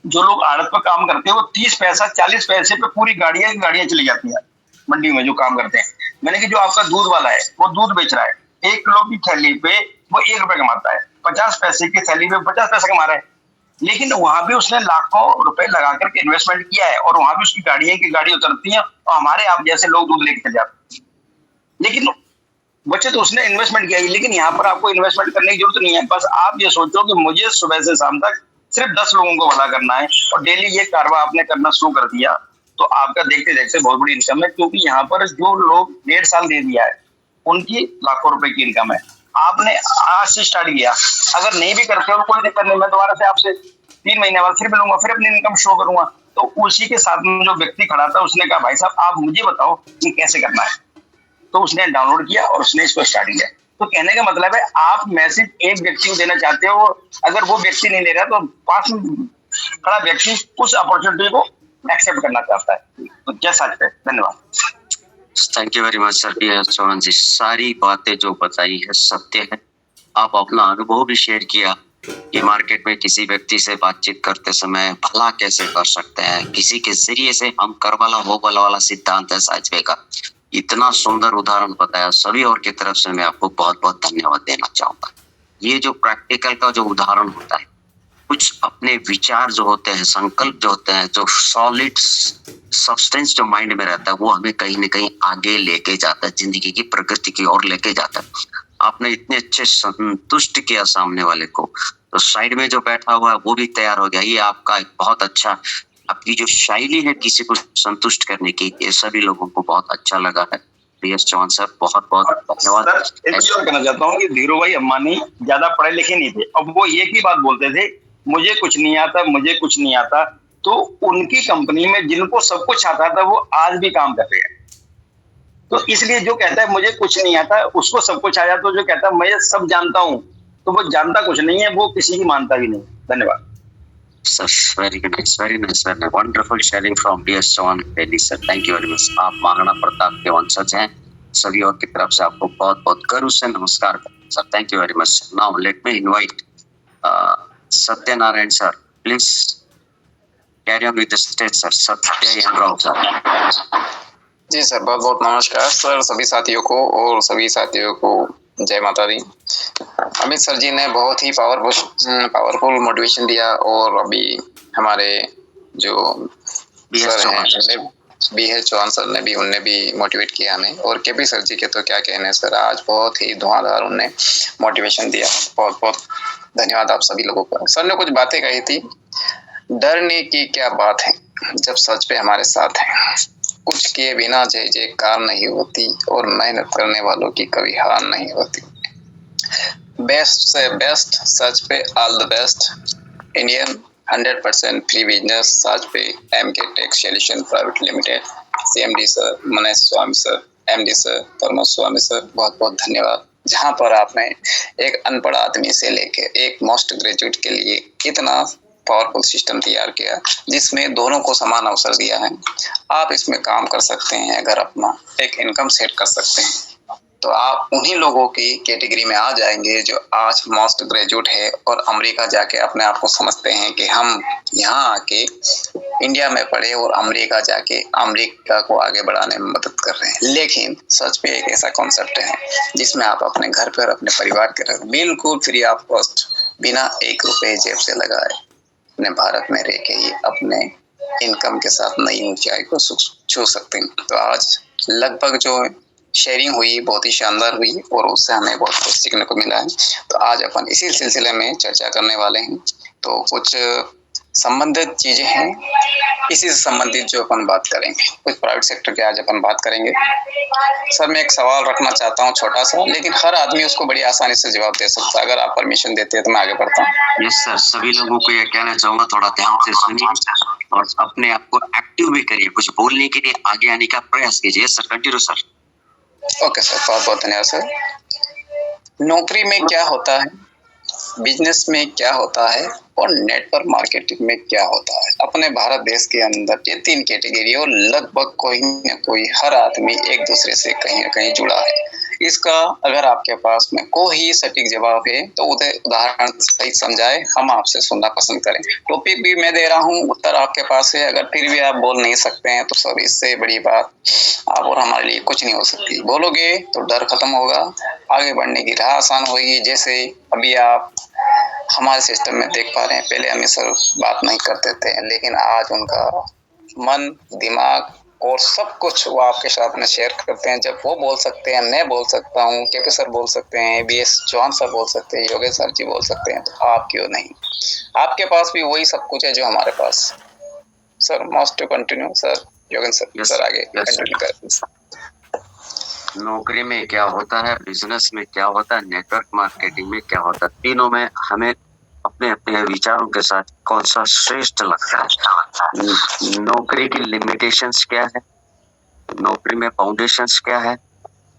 जो लोग आड़त पर काम करते हैं वो 30 पैसा 40 पैसे पे पूरी गाड़ियां चली जाती है मंडी में जो काम करते हैं। मैंने कि जो आपका दूध वाला है वो दूध बेच रहा है, 1 किलो की थैली पे वो 1 रुपए कमाता है, 50 पैसे की थैली पे 50 पैसा कमा रहा है। लेकिन वहां भी उसने लाखों रुपए लगा करके इन्वेस्टमेंट किया है और वहां भी उसकी गाड़ी उतरती है और हमारे आप जैसे लोग दूध लेके चले जाते हैं। लेकिन बचत उसने इन्वेस्टमेंट किया है। लेकिन यहाँ पर आपको इन्वेस्टमेंट करने की जरूरत नहीं है। बस आप ये सोचो कि मुझे सुबह से शाम तक सिर्फ 10 लोगों को भला करना है और डेली ये कारवा आपने करना शुरू कर दिया तो आपका देखते देखते बहुत बड़ी इनकम है। क्योंकि यहाँ पर जो लोग 1.5 साल दे दिया है उनकी लाखों रुपए की इनकम है। आपने आज से स्टार्ट किया, अगर नहीं भी करते हो कोई दिक्कत नहीं, मैं दोबारा से आपसे 3 महीने बाद फिर मिलूंगा, फिर अपनी इनकम शो करूंगा। तो उसी के साथ में जो व्यक्ति खड़ा था उसने कहा भाई साहब आप मुझे बताओ कि कैसे करना है। तो उसने डाउनलोड किया और उसने इसको स्टार्ट किया। तो कहने का मतलब है आप मैसेज एक व्यक्ति को देना चाहते हो, अगर वो व्यक्ति नहीं ले रहा तो पास में खड़ा व्यक्ति उस अपॉर्चुनिटी को एक्सेप्ट करना चाहता है। तो जैसा है, धन्यवाद। Thank you very much sir B S Chauhan ji, सारी बातें जो बताई है सत्य है। आप अपना अनुभव भी शेयर किया कि मार्केट में किसी व्यक्ति से बातचीत करते समय भला कैसे कर सकते हैं, किसी के जरिए से हम कर वाला हो भला वाला सिद्धांत है साजबे का। इतना सुंदर उदाहरण बताया, सभी और की तरफ से मैं आपको बहुत बहुत धन्यवाद देना चाहूंगा। ये जो प्रैक्टिकल का जो उदाहरण होता है, कुछ अपने विचार जो होते हैं, संकल्प जो होते हैं, जो सॉलिड सब्सटेंस जो माइंड में रहता है वो हमें कहीं ना कहीं आगे लेके जाता है, जिंदगी की प्रगति की ओर लेके जाता है। आपने इतने अच्छे संतुष्ट किया सामने वाले को, तो साइड में जो बैठा हुआ है वो भी तैयार हो गया। ये आपका एक बहुत अच्छा, आपकी जो शैली है किसी को संतुष्ट करने की, ये सभी लोगों को बहुत अच्छा लगा है। बी.एस. चौहान सर बहुत बहुत धन्यवाद। एक और कहना चाहता हूँ कि धीरू भाई अंबानी ज्यादा पढ़े लिखे नहीं थे। अब वो एक ही बात बोलते थे, मुझे कुछ नहीं आता, मुझे कुछ नहीं आता। तो उनकी कंपनी में जिनको सब कुछ आता था वो आज भी काम कर रहे हैं। तो इसलिए जो कहता है मुझे कुछ नहीं आता उसको सब कुछ आया, तो जो कहता है मैं सब जानता हूँ तो वो जानता कुछ नहीं है, वो किसी की मानता भी नहीं। धन्यवाद sir, very nice, wonderful sharing from B.S. Chauhan Delhi sir, thank you very much। आप महाराणा प्रताप के वंशज हैं, सभी और की तरफ से आपको बहुत बहुत गर्व से नमस्कार sir, thank you very much. Now let me invite Satyanarayan sir, please carry on with the stage sir. Satyanarayan sir. जी सर, बहुत बहुत नमस्कार सर सभी साथियों को, और सभी साथियों को जय माता दी। अमित सर जी ने बहुत ही पावरफुल मोटिवेशन दिया, और अभी हमारे जो सर हैं B.S. चौहान सर ने भी, उनने भी मोटिवेट किया हमें, और केपी सर जी के तो क्या कहने सर, आज बहुत ही धुआंधार उनने मोटिवेशन दिया। बहुत बहुत धन्यवाद आप सभी लोगों का। सर ने कुछ बातें कही थी, डरने की क्या बात है जब सच पे हमारे साथ है, कुछ किए बिना जय जयकार नहीं होती और मेहनत करने वालों की कभी हार नहीं होती। बेस्ट से बेस्ट सर्च पे all the best Indian 100% free business search पे MK tech solution private limited, CMD sir Manish Swami sir, MD sir Pramod Swami sir, बहुत बहुत धन्यवाद। जहां पर आपने एक अनपढ़ आदमी से लेके एक मोस्ट ग्रेजुएट के लिए इतना पावरफुल सिस्टम तैयार किया जिसमें दोनों को समान अवसर दिया है। आप इसमें काम कर सकते हैं, अगर अपना एक इनकम सेट कर सकते हैं तो आप उन्हीं लोगों की कैटेगरी में आ जाएंगे जो आज मोस्ट ग्रेजुएट है और अमेरिका जाके अपने आप को समझते हैं कि हम यहाँ आके इंडिया में पढ़े और अमेरिका जाके अमेरिका को आगे बढ़ाने में मदद कर रहे हैं। लेकिन सच पे एक ऐसा कॉन्सेप्ट है जिसमें आप अपने घर पर अपने परिवार के रख बिल्कुल फ्री ऑफ कॉस्ट बिना 1 रुपए जेब से लगाए अपने भारत में रह के ही अपने इनकम के साथ नई ऊंचाई को छू सकते हैं। तो आज लगभग जो शेयरिंग हुई बहुत ही शानदार हुई और उससे हमें बहुत कुछ सीखने को मिला है। तो आज अपन इसी सिलसिले में चर्चा करने वाले हैं। तो कुछ संबंधित चीजें हैं, इसी से संबंधित जो अपन बात करेंगे, कुछ प्राइवेट सेक्टर की आज अपन बात करेंगे। सर मैं एक सवाल रखना चाहता हूँ छोटा सा, लेकिन हर आदमी उसको बड़ी आसानी से जवाब दे सकता है। अगर आप परमिशन देते हैं तो मैं आगे बढ़ता हूँ। यस सर, सभी लोगों को ये कहना चाहूंगा थोड़ा ध्यान से सुनिए और अपने आप को एक्टिव भी करिए, कुछ बोलने के लिए आगे आने का प्रयास कीजिए। Sir continue sir. Okay sir, बहुत बहुत धन्यवाद सर। नौकरी में क्या होता है, बिजनेस में क्या होता है और नेटवर्क मार्केटिंग में क्या होता है, अपने भारत देश के अंदर ये 3 कैटेगरी और लगभग कोई न कोई हर आदमी एक दूसरे से कहीं न कहीं जुड़ा है। इसका अगर आपके पास में कोई सटीक जवाब है तो उदाहरण सहित समझाए, हम आपसे सुनना पसंद करें। टॉपिक भी मैं दे रहा हूँ, उत्तर आपके पास है। अगर फिर भी आप बोल नहीं सकते हैं तो सर इससे बड़ी बात आप और हमारे लिए कुछ नहीं हो सकती। बोलोगे तो डर खत्म होगा, आगे बढ़ने की राह आसान होगी। जैसे अभी आप हमारे सिस्टम में देख पा रहे हैं, पहले हमें सर बात नहीं करते थे, लेकिन आज उनका मन, दिमाग और सब कुछ वो आपके साथ में शेयर करते हैं। जब वो बोल सकते हैं, मैं बोल सकता हूँ, केपी सर बोल सकते हैं, BS चौहान सर बोल सकते हैं, योगेश सर जी बोल सकते हैं, तो आप क्यों नहीं? आपके पास भी वही सब कुछ है जो हमारे पास। Sir must to continue sir. Yogesh sir, sir आगे कंटिन्यू करें। नौकरी में क्या होता है, बिजनेस में क्या होता है, नेटवर्क मार्केटिंग में क्या होता है, तीनों में हमें अपने अपने विचारों के साथ कौन सा श्रेष्ठ लगता है। नौकरी की लिमिटेशंस क्या है, नौकरी में फाउंडेशंस क्या है,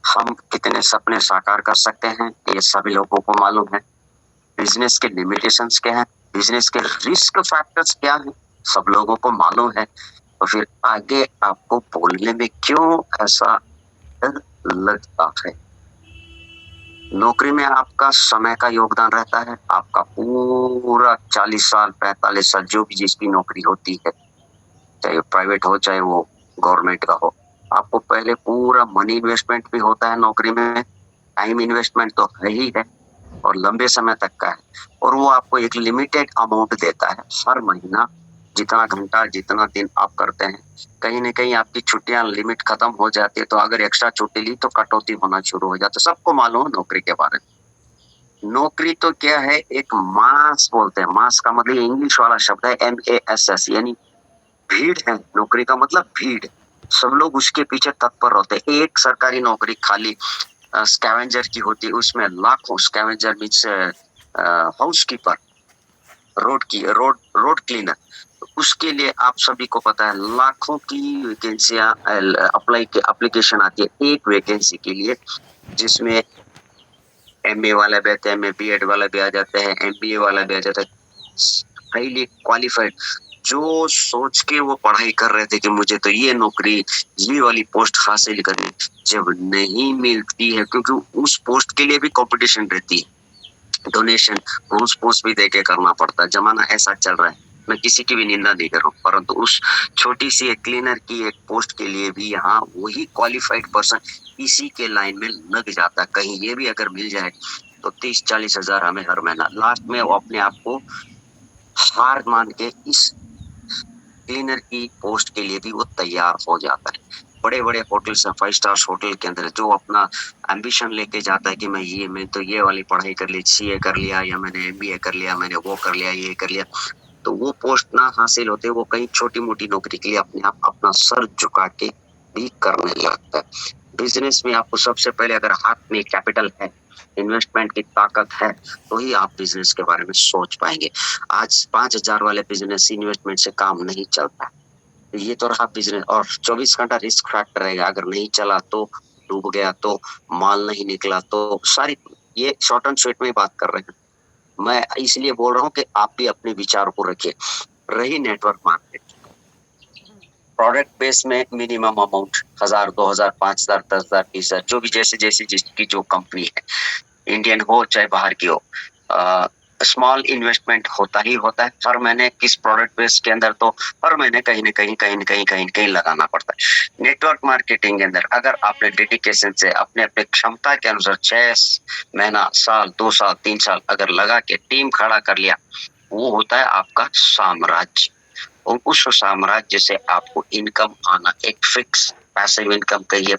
हम कितने सपने साकार कर सकते हैं, ये सभी लोगों को मालूम है। बिजनेस के लिमिटेशंस क्या है, बिजनेस के रिस्क फैक्टर्स क्या है, सब लोगों को मालूम है। तो फिर आगे आपको बोलने में क्यों ऐसा लगता है। नौकरी में आपका समय का योगदान रहता है, आपका पूरा 40 साल 45 साल जो भी जिसकी नौकरी होती है, चाहे प्राइवेट हो चाहे वो गवर्नमेंट का हो, आपको पहले पूरा मनी इन्वेस्टमेंट भी होता है नौकरी में, टाइम इन्वेस्टमेंट तो है ही है और लंबे समय तक का है, और वो आपको एक लिमिटेड अमाउंट देता है हर महीना। जितना घंटा जितना दिन आप करते हैं, कहीं न कहीं आपकी छुट्टियां लिमिट खत्म हो जाती है, तो अगर एक्स्ट्रा छुट्टी ली तो कटौती होना शुरू हो जाता है। सबको मालूम है नौकरी के बारे में। नौकरी तो क्या है, एक मास बोलते हैं, मास का मतलब इंग्लिश वाला शब्द है MASS, यानी भीड़ है। नौकरी का मतलब भीड़, सब लोग उसके पीछे तत्पर होते हैं। एक सरकारी नौकरी खाली स्कैवेंजर की होती है, उसमें लाखों, scavenger means housekeeper, road cleaner, उसके लिए आप सभी को पता है लाखों की वैकेंसियां एप्लीकेशन आती है एक वैकेंसी के लिए, जिसमें MA वाला भी आता है, MA BEd वाला भी आ जाता है, MBA वाला भी आ जाता है, हाईली क्वालिफाइड, जो सोच के वो पढ़ाई कर रहे थे कि मुझे तो ये नौकरी, ये वाली पोस्ट हासिल करनी, जब नहीं मिलती है, क्योंकि उस पोस्ट के लिए भी कंपटीशन रहती है, डोनेशन घूस पोस्ट भी देके करना पड़ता है। जमाना ऐसा चल रहा है, मैं किसी की भी निंदा नहीं कर रहा हूँ, परंतु उस छोटी सी एक क्लीनर की एक पोस्ट के लिए भी यहाँ वही क्वालिफाइड पर्सन इसी के लाइन में लग जाता। कहीं ये भी अगर मिल जाए तो 30-40 हजार हमें हर महीना, लास्ट में वो अपने आप को हार मान के इस क्लीनर की पोस्ट के लिए भी वो तैयार हो जाता है। बड़े बड़े होटल से 5 स्टार होटल के अंदर जो अपना एम्बिशन लेके जाता है कि मैं तो ये वाली पढ़ाई कर ली, CA कर लिया, या मैंने MBA कर लिया, मैंने वो कर लिया, ये कर लिया, तो वो पोस्ट ना हासिल होते, वो कहीं छोटी मोटी नौकरी के लिए अपने आप अपना सर झुका के भी करने लगता है। बिजनेस में आपको सबसे पहले अगर हाथ में कैपिटल है, इन्वेस्टमेंट की ताकत है, तो ही आप बिजनेस के बारे में सोच पाएंगे। आज 5,000 वाले बिजनेस इन्वेस्टमेंट से काम नहीं चलता। ये तो रहा बिजनेस, और 24 घंटा रिस्क फैक्टर रहेगा। अगर नहीं चला तो, डूब गया तो, माल नहीं निकला तो, सारी ये शॉर्ट एंड स्वीट में बात कर रहे हैं। मैं इसलिए बोल रहा हूँ कि आप भी अपने विचार को रखिए। रही नेटवर्क मार्केट, प्रोडक्ट बेस में मिनिमम अमाउंट 1,000, 2,000, 5,000, 10,000, 20,000, जो भी जैसे जिसकी जो कंपनी है, इंडियन हो चाहे बाहर की हो, स्मॉल इन्वेस्टमेंट होता ही होता है हर महीने किस प्रोडक्ट बेस के अंदर, तो हर महीने कहीं न कहीं लगाना पड़ता है। नेटवर्क मार्केटिंग के अंदर अगर आपने डेडिकेशन से अपने क्षमता के अनुसार 6 महीना, साल, 2 साल, 3 साल अगर लगा के टीम खड़ा कर लिया, वो होता है आपका साम्राज्य। और उस साम्राज्य से आपको इनकम आना, एक फिक्स पैसिव इनकम कहिए,